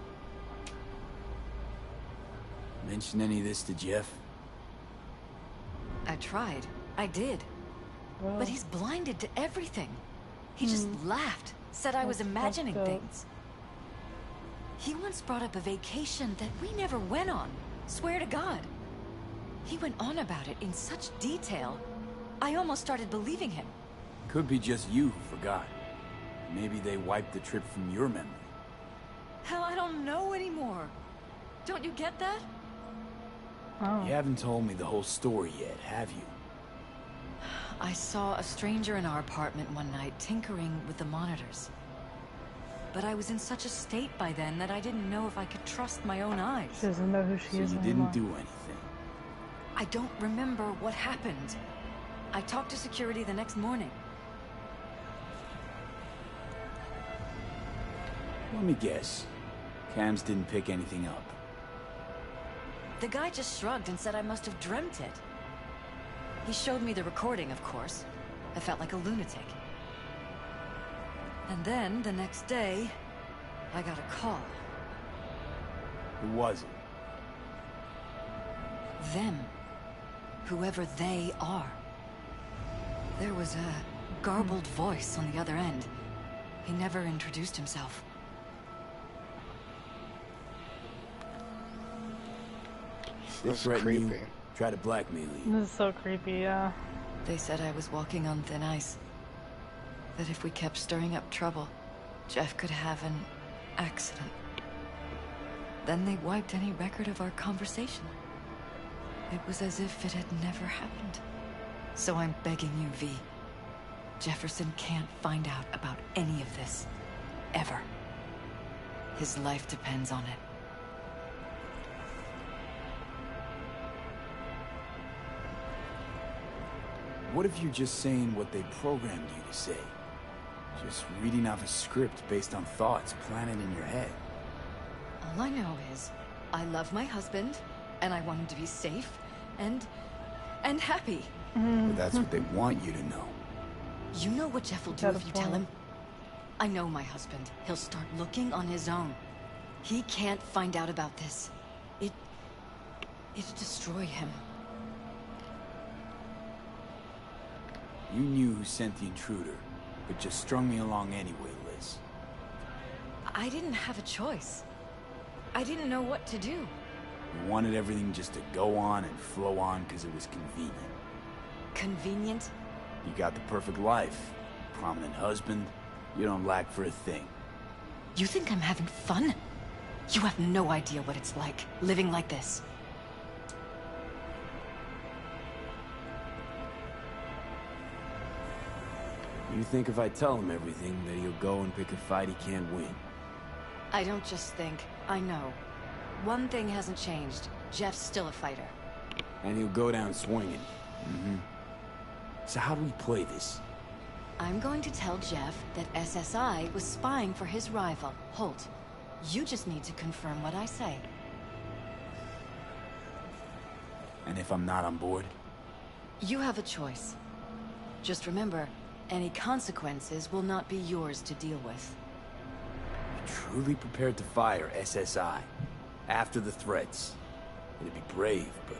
Mention any of this to Jeff? I tried. I did. Well, But he's blinded to everything. He just laughed, said I was That's imagining fucked up. things. He once brought up a vacation that we never went on. Swear to God. He went on about it in such detail, I almost started believing him. Could be just you who forgot. Maybe they wiped the trip from your memory. Hell, I don't know anymore. Don't you get that? oh. You haven't told me the whole story yet, have you? I saw a stranger in our apartment one night tinkering with the monitors. But I was in such a state by then that I didn't know if I could trust my own eyes. She doesn't know who she So is you anymore. didn't do anything. I don't remember what happened. I talked to security the next morning. Let me guess. Cams didn't pick anything up. The guy just shrugged and said I must have dreamt it. He showed me the recording, of course. I felt like a lunatic. And then, the next day, I got a call. Who was it? Them. Whoever they are. There was a garbled voice on the other end. He never introduced himself. They That's threatened you, creepy. try to blackmail you. This is so creepy, yeah. They said I was walking on thin ice. That if we kept stirring up trouble, Jeff could have an accident. Then they wiped any record of our conversation. It was as if it had never happened. So I'm begging you, V. Jefferson can't find out about any of this. Ever. His life depends on it. What if you're just saying what they programmed you to say? Just reading off a script based on thoughts planted in your head. All I know is, I love my husband, and I want him to be safe, and happy. But that's what they want you to know. You know what Jeff will do Got a if you tell point. him? I know my husband. He'll start looking on his own. He can't find out about this. It'd destroy him. You knew who sent the intruder, but just strung me along anyway, Liz. I didn't have a choice. I didn't know what to do. You wanted everything just to go on and flow on because it was convenient. Convenient? You got the perfect life. Prominent husband. You don't lack for a thing. You think I'm having fun? You have no idea what it's like, living like this. You think if I tell him everything, that he'll go and pick a fight he can't win? I don't just think, I know. One thing hasn't changed. Jeff's still a fighter. And he'll go down swinging. So how do we play this? I'm going to tell Jeff that SSI was spying for his rival, Holt. You just need to confirm what I say. And if I'm not on board? You have a choice. Just remember, any consequences will not be yours to deal with. You're truly prepared to fire SSI after the threats. It'd be brave, but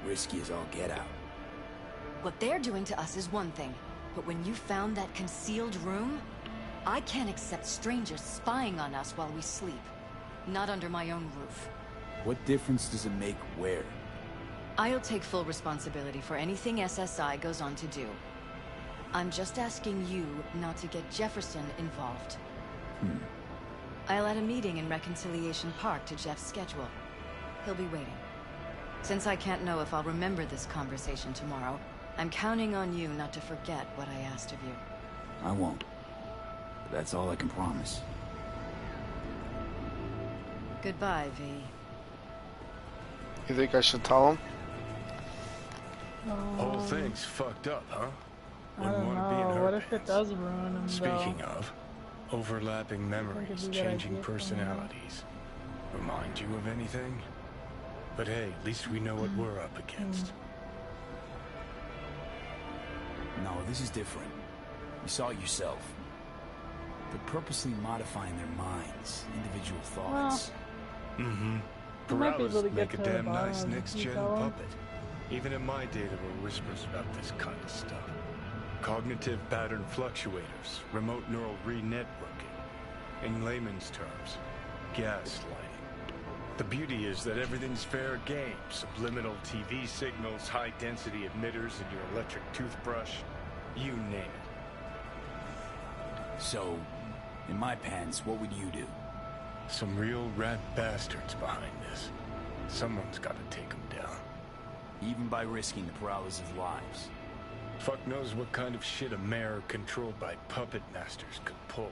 risky as all get out. What they're doing to us is one thing, but when you found that concealed room, I can't accept strangers spying on us while we sleep. Not under my own roof. What difference does it make where? I'll take full responsibility for anything SSI goes on to do. I'm just asking you not to get Jefferson involved. I'll add a meeting in Reconciliation Park to Jeff's schedule. He'll be waiting. Since I can't know if I'll remember this conversation tomorrow, I'm counting on you not to forget what I asked of you. I won't. But that's all I can promise. Goodbye, V. You think I should tell him? Whole thing's fucked up, huh? I don't know. What if it does ruin him, Speaking of, overlapping memories, changing personalities. Remind you of anything? But hey, at least we know what we're up against. No, this is different. You saw it yourself. They're purposely modifying their minds, individual thoughts. You might be able to Corrales get make a to the damn bottom nice of it, next-gen you tell him? puppet. Even in my data were whispers about this kind of stuff. Cognitive pattern fluctuators, remote neural re-networking. In layman's terms, gaslighting. The beauty is that everything's fair game. Subliminal TV signals, high-density emitters in your electric toothbrush. You name it. So, in my pants, what would you do? Some real rat bastards behind this. Someone's got to take them down. Even by risking the Corrales' lives. Fuck knows what kind of shit a mayor controlled by puppet masters could pull.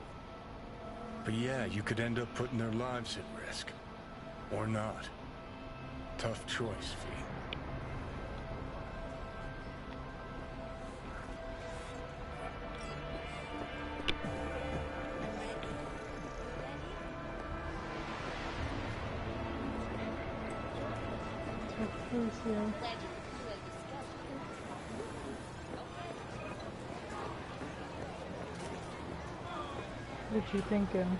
But yeah, you could end up putting their lives at risk. Or not. Tough choice, V. What you thinking?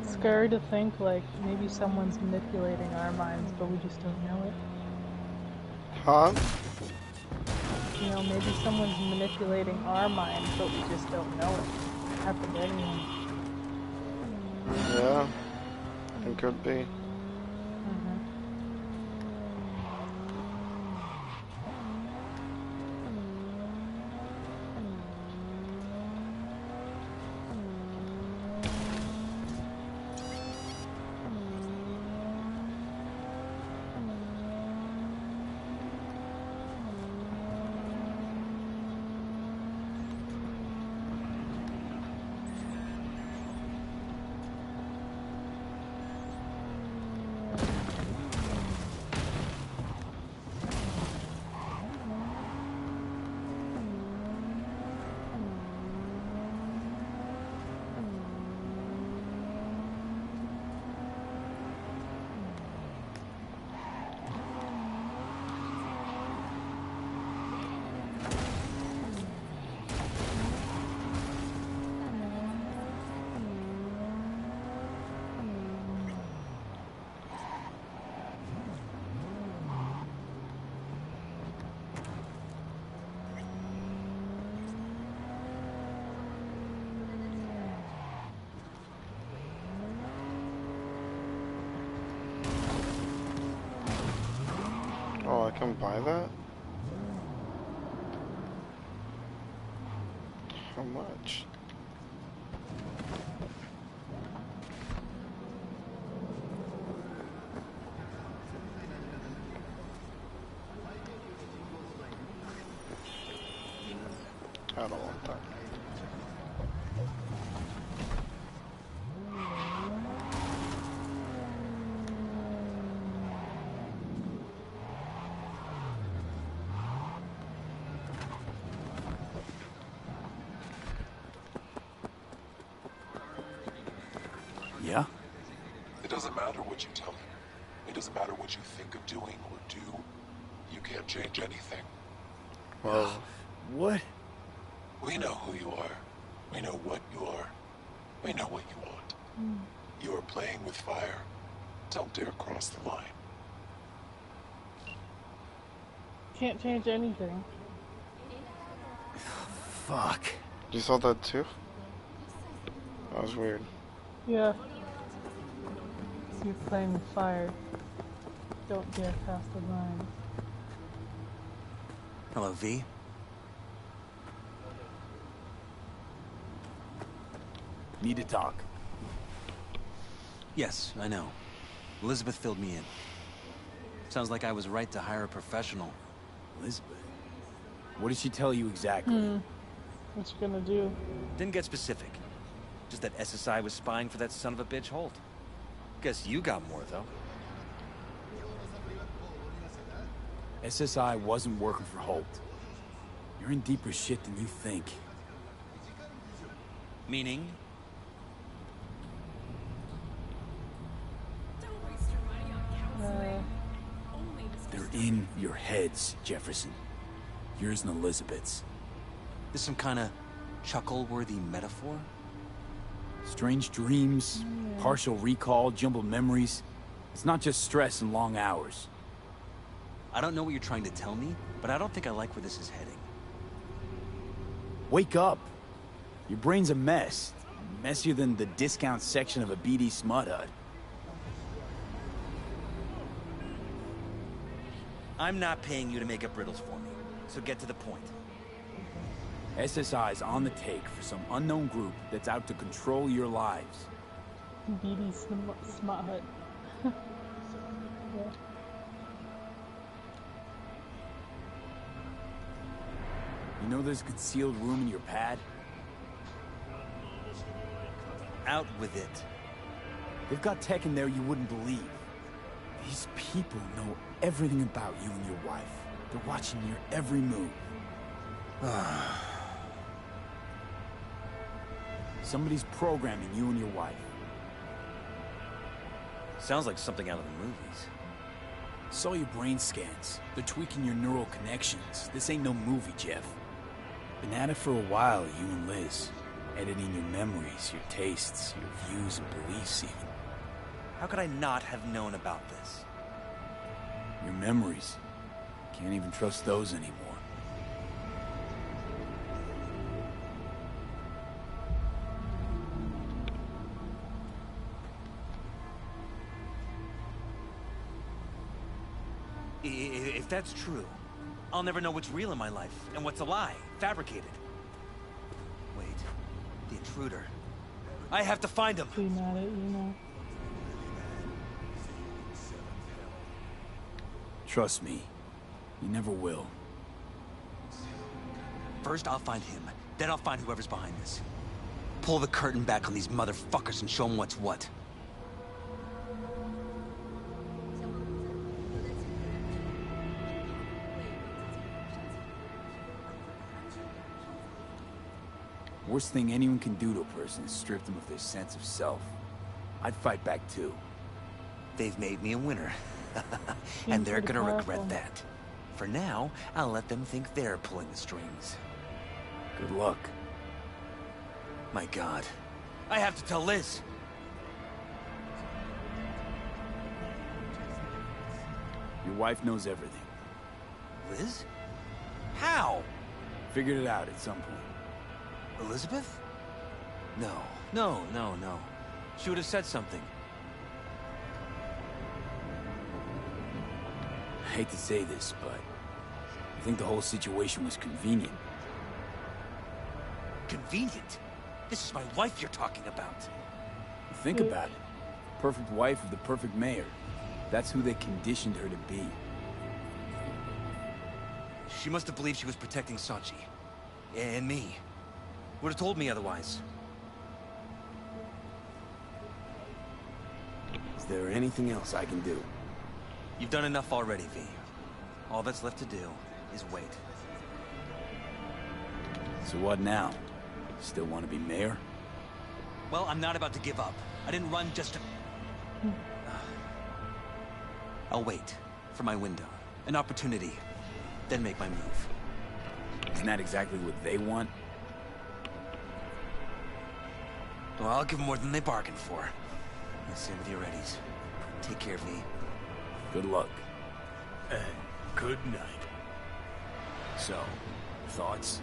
Scary to think, like, maybe someone's manipulating our minds, but we just don't know it. Huh? You know, maybe someone's manipulating our minds, but we just don't know it. Happened to anyone. Yeah. It could be. Oh, I can buy that? How much? I don't want that. Yeah? It doesn't matter what you tell him. It doesn't matter what you think of doing or do. You can't change anything. Whoa. What? We know who you are. We know what you are. We know what you want. You are playing with fire. Don't dare cross the line. Can't change anything. Fuck. You saw that too? That was weird. Yeah. You're playing with fire. Don't dare cross the line. Hello, V. Need to talk. Yes, I know. Elizabeth filled me in. Sounds like I was right to hire a professional. Elizabeth? What did she tell you exactly? What you gonna do? Didn't get specific. Just that SSI was spying for that son of a bitch Holt. Guess you got more, though. SSI wasn't working for Holt. You're in deeper shit than you think. Meaning? They're in your heads, Jefferson. Yours and Elizabeth's. This some kind of chuckle-worthy metaphor? Strange dreams, partial recall, jumbled memories. It's not just stress and long hours. I don't know what you're trying to tell me, but I don't think I like where this is heading. Wake up! Your brain's a mess. Messier than the discount section of a BD smut hut. I'm not paying you to make up riddles for me, so get to the point. SSI's on the take for some unknown group that's out to control your lives. BD smut hut. Yeah. You know there's a concealed room in your pad? Out with it. They've got tech in there you wouldn't believe. These people know everything about you and your wife. They're watching your every move. Somebody's programming you and your wife. Sounds like something out of the movies. Saw your brain scans. They're tweaking your neural connections. This ain't no movie, Jeff. Been at it for a while, you and Liz. Editing your memories, your tastes, your views and beliefs even. How could I not have known about this? Your memories. Can't even trust those anymore. If that's true, I'll never know what's real in my life and what's a lie, fabricated. Wait, the intruder. I have to find him. Be mad at you now. Trust me, you never will. First I'll find him, then I'll find whoever's behind this. Pull the curtain back on these motherfuckers and show them what's what. Worst thing anyone can do to a person is strip them of their sense of self. I'd fight back too. They've made me a winner. And they're gonna regret that. For now, I'll let them think they're pulling the strings. Good luck. My God. I have to tell Liz. Your wife knows everything. Liz? How? Figured it out at some point. Elizabeth? No. No. She would have said something. I hate to say this, but I think the whole situation was convenient. Convenient? This is my wife you're talking about. Think about it. Perfect wife of the perfect mayor. That's who they conditioned her to be. She must have believed she was protecting Sachi. And me. Would have told me otherwise. Is there anything else I can do? You've done enough already, V. All that's left to do is wait. So what now? Still want to be mayor? Well, I'm not about to give up. I didn't run just to... I'll wait for my window, an opportunity, then make my move. Isn't that exactly what they want? Well, I'll give them more than they bargained for. Let's see with your readies. Take care, V. Good luck. And good night. So, thoughts?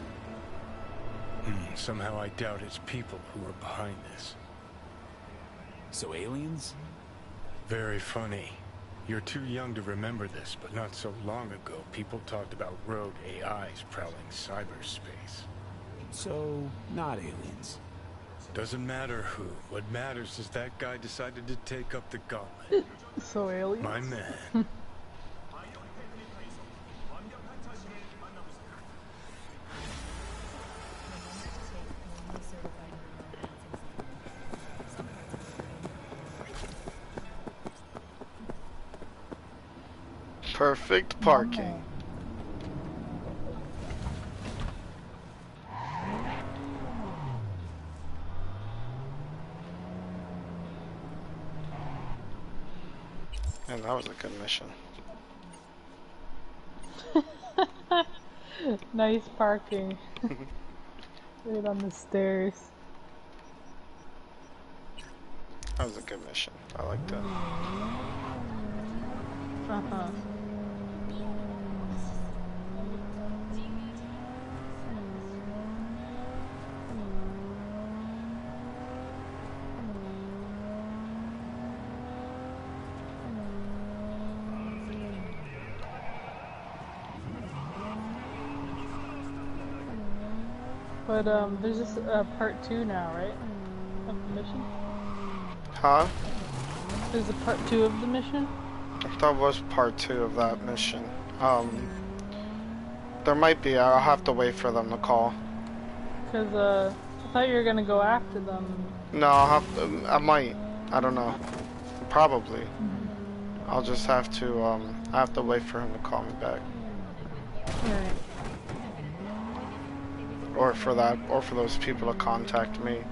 Somehow I doubt it's people who are behind this. So aliens? Very funny. You're too young to remember this, but not so long ago, people talked about rogue AIs prowling cyberspace. So, not aliens. Doesn't matter who. What matters is that guy decided to take up the gauntlet. So aliens? My man. Perfect parking. And that was a good mission. Nice parking. Right on the stairs. That was a good mission. I like that. Uh-huh. But there's just part 2 now, right? Of the mission? Huh? There's a part 2 of the mission? I thought it was part 2 of that mission. There might be. I'll have to wait for them to call. Cause I thought you were gonna go after them. No, I'll have to, I might. I don't know. Probably. I'll just have to, I have to wait for him to call me back. Alright. Or for those people to contact me.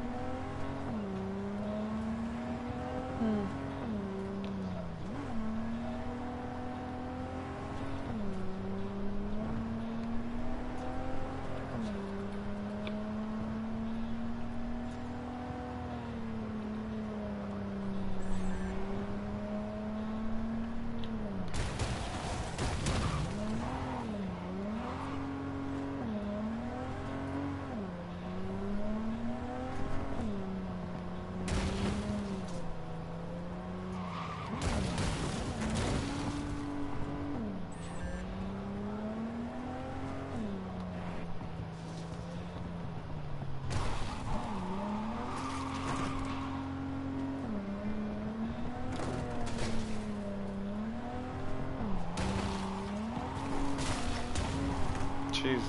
Jesus.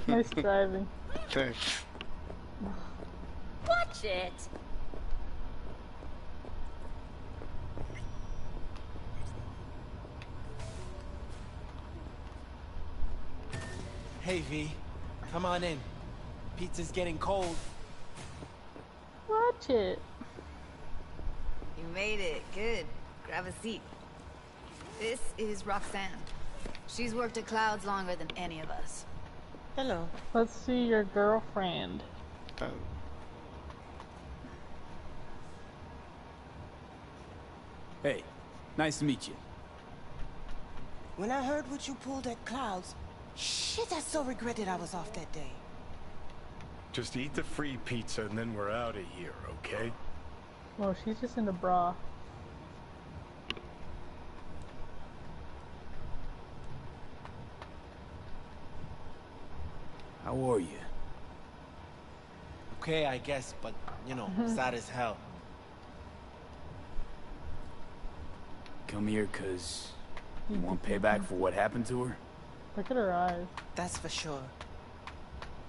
Nice driving. Thanks. Watch it. Hey, V. Come on in. Pizza's getting cold. Watch it. You made it. Good. Grab a seat. This is Roxanne. She's worked at Clouds longer than any of us. Hello. Let's see your girlfriend. Hey, nice to meet you. When I heard what you pulled at Clouds, shit, I so regretted I was off that day. Just eat the free pizza and then we're out of here, okay? Well, she's just in a bra. How are you? Okay, I guess, but, you know, sad as hell. Come here 'cause you want payback for what happened to her? Look at her eyes. That's for sure.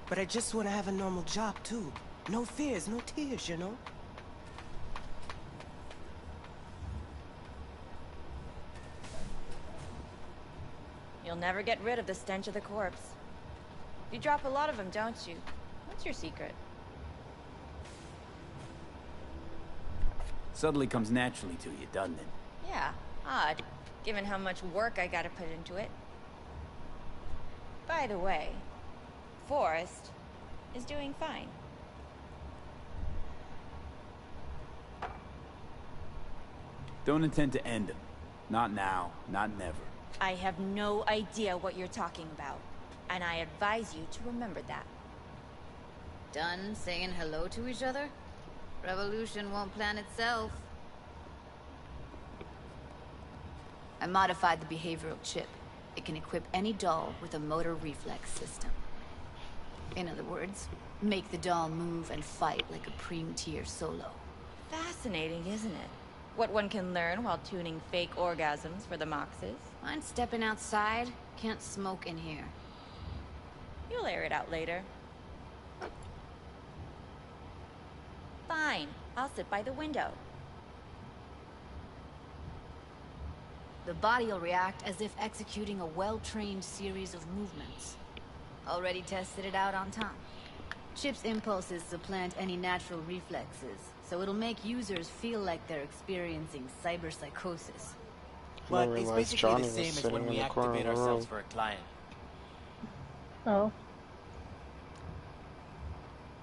But I just want to have a normal job, too. No fears, no tears, you know? You'll never get rid of the stench of the corpse. You drop a lot of them, don't you? What's your secret? Suddenly comes naturally to you, doesn't it? Yeah, odd, given how much work I gotta put into it. By the way, Forrest is doing fine. Don't intend to end him. Not now, not never. I have no idea what you're talking about, and I advise you to remember that. Done saying hello to each other? Revolution won't plan itself. I modified the behavioral chip. It can equip any doll with a motor reflex system. In other words, make the doll move and fight like a Preem-tier solo. Fascinating, isn't it? What one can learn while tuning fake orgasms for the Moxes. Mind stepping outside? Can't smoke in here. You'll air it out later. Fine, I'll sit by the window. The body will react as if executing a well-trained series of movements. Already tested it out on Tom. Chip's impulses supplant any natural reflexes, so it'll make users feel like they're experiencing cyberpsychosis. But it's basically the same as when we activate ourselves for a client. Oh.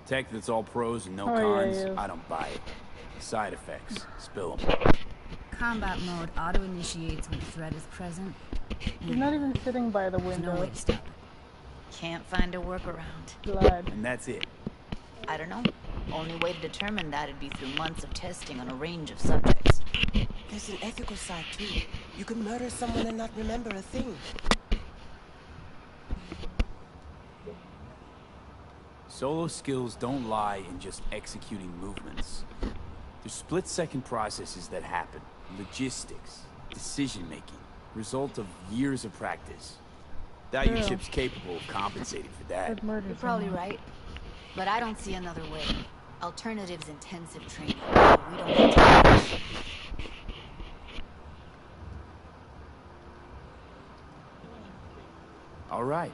Tech that's all pros and no cons, I don't buy it. Side effects, spill them. Combat mode auto-initiates when a threat is present. He's not even sitting by the window. There's no way to stop it. Can't find a workaround. Blood. And that's it. I don't know. Only way to determine that'd be through months of testing on a range of subjects. There's an ethical side too. You can murder someone and not remember a thing. Solo skills don't lie in just executing movements. There's split-second processes that happen. Logistics, decision-making, result of years of practice. Doubt your ship's capable of compensating for that. You're probably right. But I don't see another way. Alternatives intensive training. We don't get to. All right.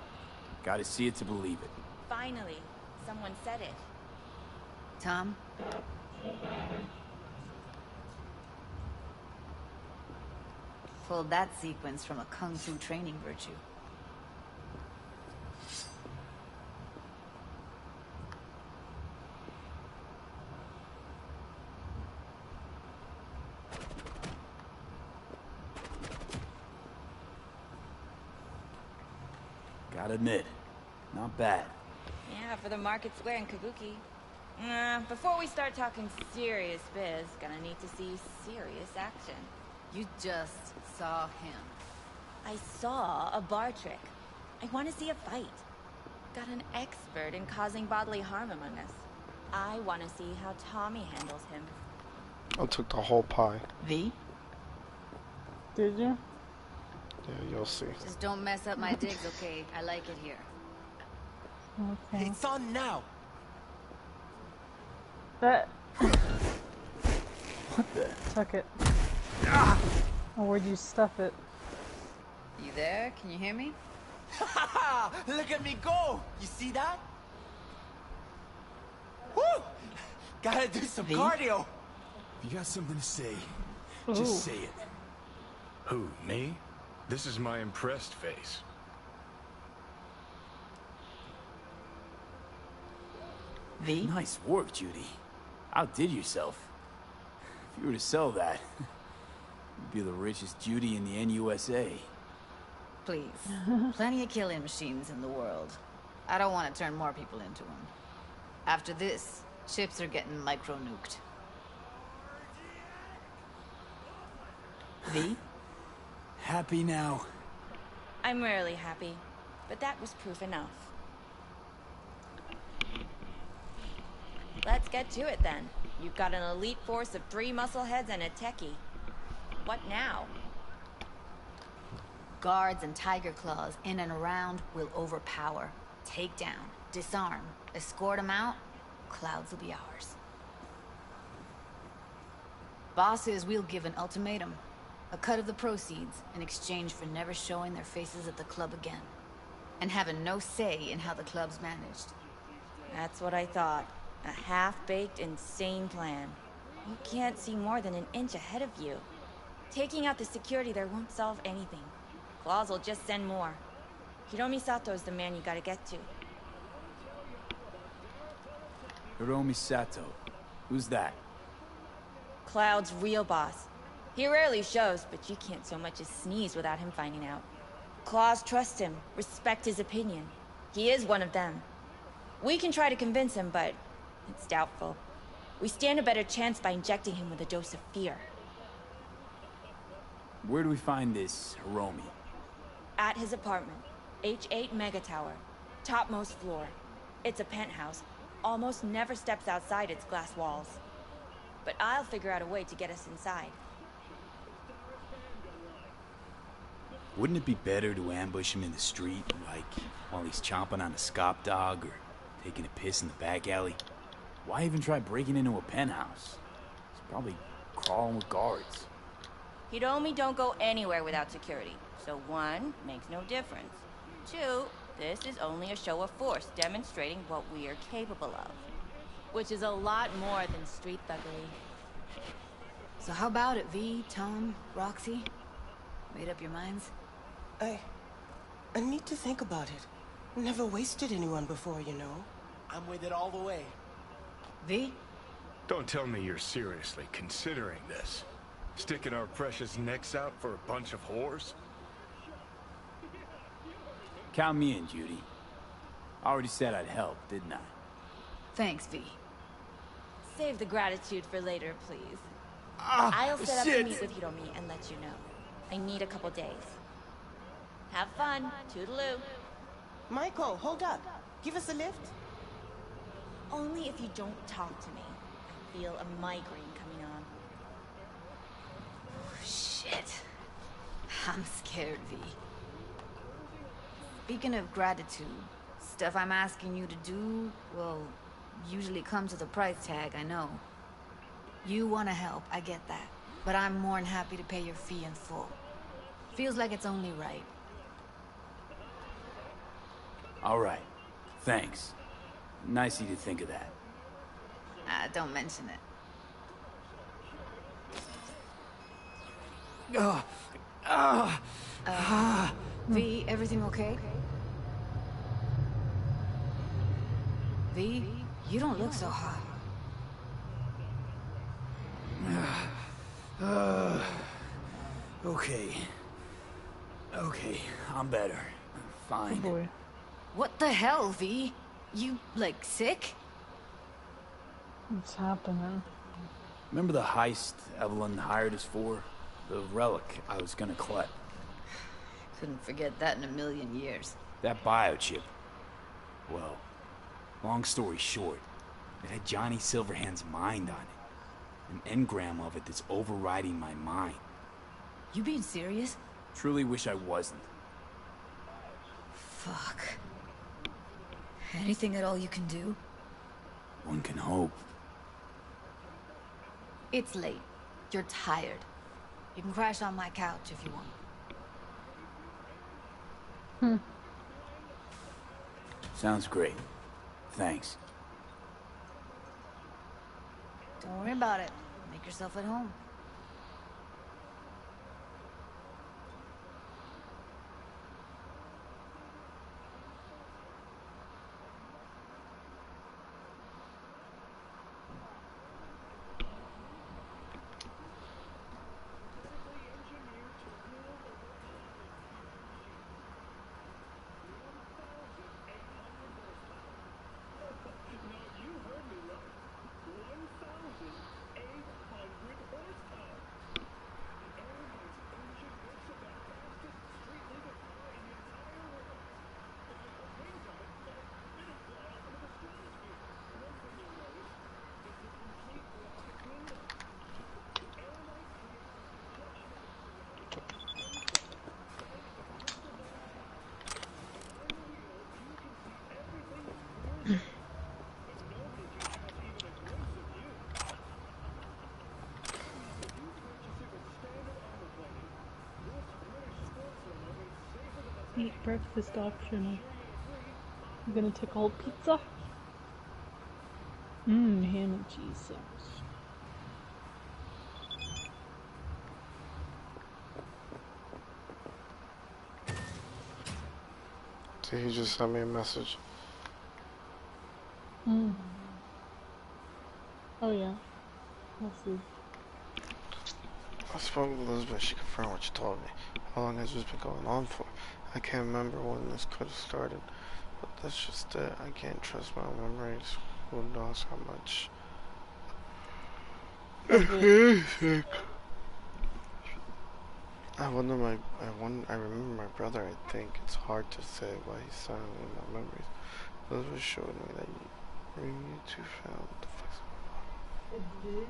Gotta see it to believe it. Finally, someone said it. Tom? Pulled that sequence from a kung fu training virtue. Gotta admit, not bad. Yeah, for the Market Square in Kabuki. Before we start talking serious biz, gonna need to see serious action. You just saw him. I saw a bar trick. I want to see a fight. Got an expert in causing bodily harm among us. I want to see how Tommy handles him. I took the whole pie. V? Did you? Yeah, you'll see. Just don't mess up my digs, okay? I like it here. Okay. It's on now. That. What the? Tuck it. Or where'd you stuff it? You there? Can you hear me? Look at me go! You see that? Woo! Gotta do some cardio. If you got something to say, Ooh. just say it. Who, me? This is my impressed face. V? Nice work, Judy. Outdid yourself. If you were to sell that, you'd be the richest Judy in the NUSA. Please. Plenty of killing machines in the world. I don't want to turn more people into them. After this, ships are getting micro-nuked. V? Happy now? I'm rarely happy, but that was proof enough. Let's get to it then. You've got an elite force of 3 muscleheads and a techie. What now? Guards and tiger claws in and around will overpower, take down, disarm, escort them out. Clouds will be ours. Bosses, we'll give an ultimatum. A cut of the proceeds in exchange for never showing their faces at the club again. And having no say in how the club's managed. That's what I thought. A half-baked, insane plan. You can't see more than an inch ahead of you. Taking out the security there won't solve anything. Claws will just send more. Hiromi Sato's the man you gotta get to. Hiromi Sato. Who's that? Cloud's real boss. He rarely shows, but you can't so much as sneeze without him finding out. Claws trust him, respect his opinion. He is one of them. We can try to convince him, but it's doubtful. We stand a better chance by injecting him with a dose of fear. Where do we find this Hiromi? At his apartment. H8 Mega Tower. Topmost floor. It's a penthouse. Almost never steps outside its glass walls. But I'll figure out a way to get us inside. Wouldn't it be better to ambush him in the street, like while he's chomping on a scop dog or taking a piss in the back alley? Why even try breaking into a penthouse? He's probably crawling with guards. Hiromi don't go anywhere without security. So 1, makes no difference. 2, this is only a show of force demonstrating what we are capable of. Which is a lot more than street thuggery. So how about it, V, Tom, Roxy? Made up your minds? I need to think about it. Never wasted anyone before, you know. I'm with it all the way. V? Don't tell me you're seriously considering this. Sticking our precious necks out for a bunch of whores? Count me in, Judy. I already said I'd help, didn't I? Thanks, V. Save the gratitude for later, please. I'll set up to meet with Hiromi and let you know. I need a couple days. Have fun. Toodaloo. Michael, hold up. Give us a lift. Only if you don't talk to me. I feel a migraine coming on. Shit. I'm scared, V. Speaking of gratitude, stuff I'm asking you to do, well, usually comes with a price tag, I know. You want to help, I get that. But I'm more than happy to pay your fee in full. Feels like it's only right. All right. Thanks. Nice of you to think of that. Don't mention it. V, everything okay? V, you don't look so hot. Okay. Okay, I'm better. Fine. Oh boy. What the hell, V? You, like, sick? What's happening? Remember the heist Evelyn hired us for? The relic I was gonna collect. Couldn't forget that in a million years. That biochip. Well, long story short, it had Johnny Silverhand's mind on it. An engram of it that's overriding my mind. You being serious? Truly wish I wasn't. Fuck. Anything at all you can do? One can hope. It's late. You're tired. You can crash on my couch if you want. Sounds great. Thanks. Don't worry about it. Make yourself at home. Eat breakfast optional. I'm gonna take a whole pizza. Ham and cheese sauce. So he just sent me a message. Oh yeah. Let's see. I spoke with Elizabeth. She confirmed what you told me. How long has this been going on for? I can't remember when this could have started. But that's just it. I can't trust my memories. Who knows how much... I remember my brother, I think. It's hard to say why he's silent in my memories. Elizabeth showed me that you two found the fuck's going on.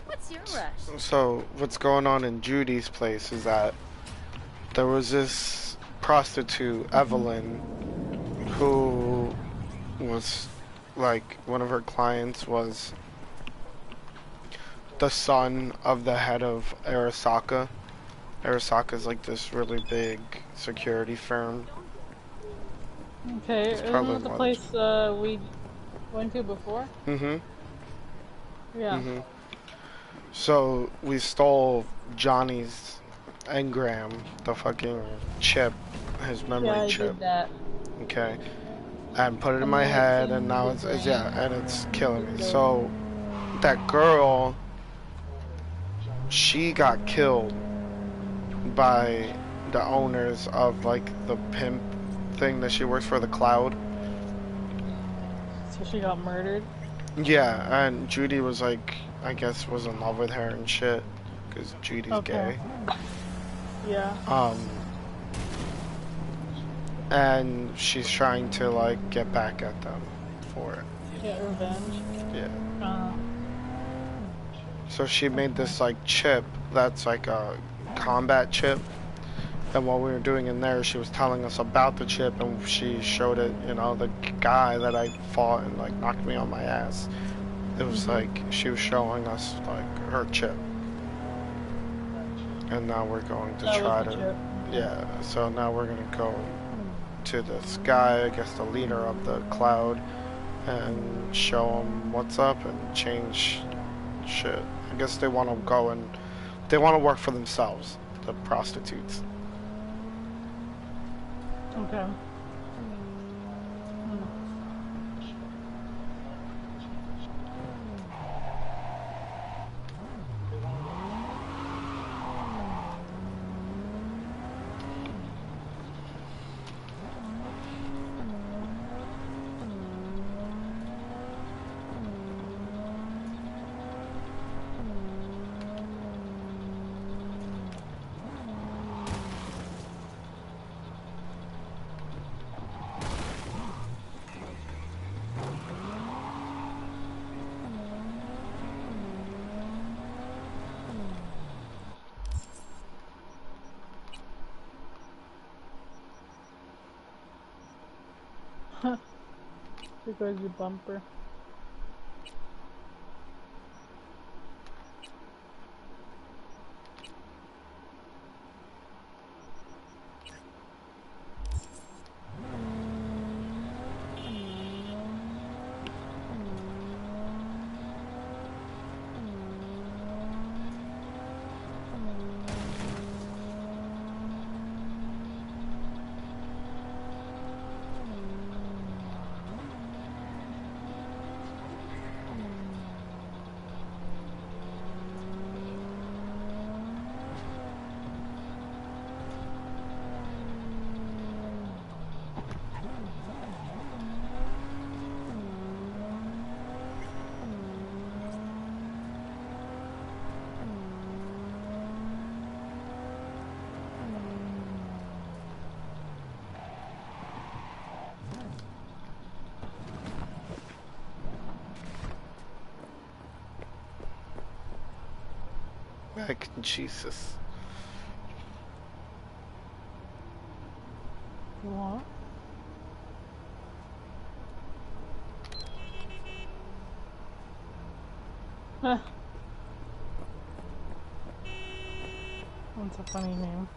What's your rush? So, what's going on in Judy's place is that there was this prostitute, Evelyn, who was, like, one of her clients was the son of the head of Arasaka. Arasaka is like this really big security firm. Okay, isn't that the place we went to before? Yeah. So we stole Johnny's engram, the fucking chip, his memory chip. Did that. Okay. And put it in my head, and now it's and it's killing me. So that girl, she got killed by the owners of like the pimp thing that she works for, the Cloud. So she got murdered? Yeah, and Judy was like, I guess was in love with her and shit, because Judy's gay. Yeah. And she's trying to like get back at them for it. Get revenge? Yeah. So she made this like chip that's like a combat chip. And while we were doing in there, she was telling us about the chip, and she showed it, you know, the guy that I fought and like knocked me on my ass. It was like she was showing us like her chip. And now we're going to try to so now we're gonna go to this guy, I guess the leader of the Cloud, and show him what's up and change shit. I guess they want to go and they want to work for themselves, the prostitutes. Okay. There goes your bumper. back. Jesus. What? Huh. That's a funny name.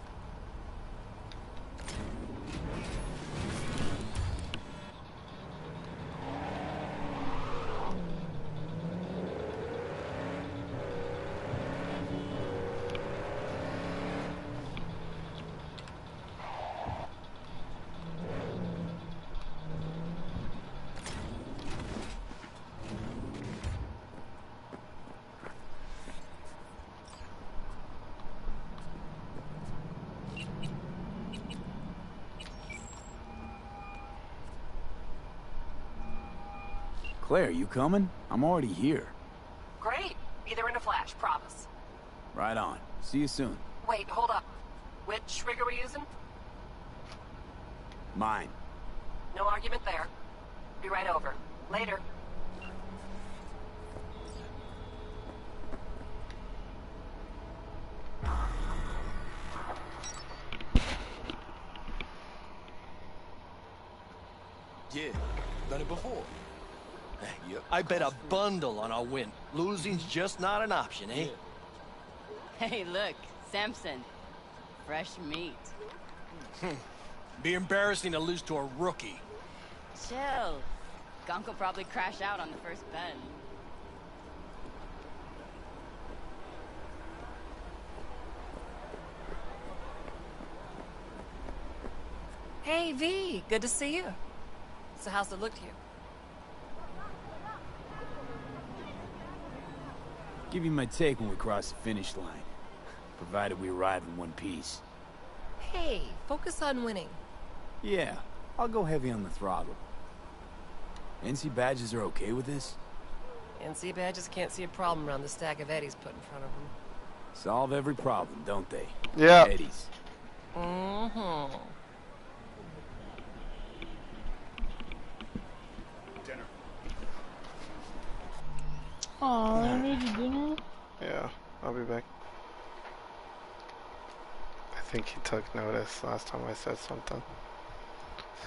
Claire, you coming? I'm already here. Great. Be there in a flash, promise. Right on. See you soon. Wait, hold up. Which rig are we using? Mine. No argument there. Be right over. Later. Yeah, done it before. Yep. I bet a bundle on our win. Losing's just not an option, eh? Hey, look, Samson. Fresh meat. Be embarrassing to lose to a rookie. Chill. Gunk will probably crash out on the first bend. Hey, V. Good to see you. So how's it look to you? Give you my take when we cross the finish line. Provided we arrive in one piece. Hey, focus on winning. Yeah, I'll go heavy on the throttle. NC badges are okay with this? NC badges can't see a problem around the stack of eddies put in front of them. Solve every problem, don't they? Yeah. Eddies. Mm-hmm. Dinner. Aw, I made you dinner? Yeah, I'll be back. I think he took notice last time I said something.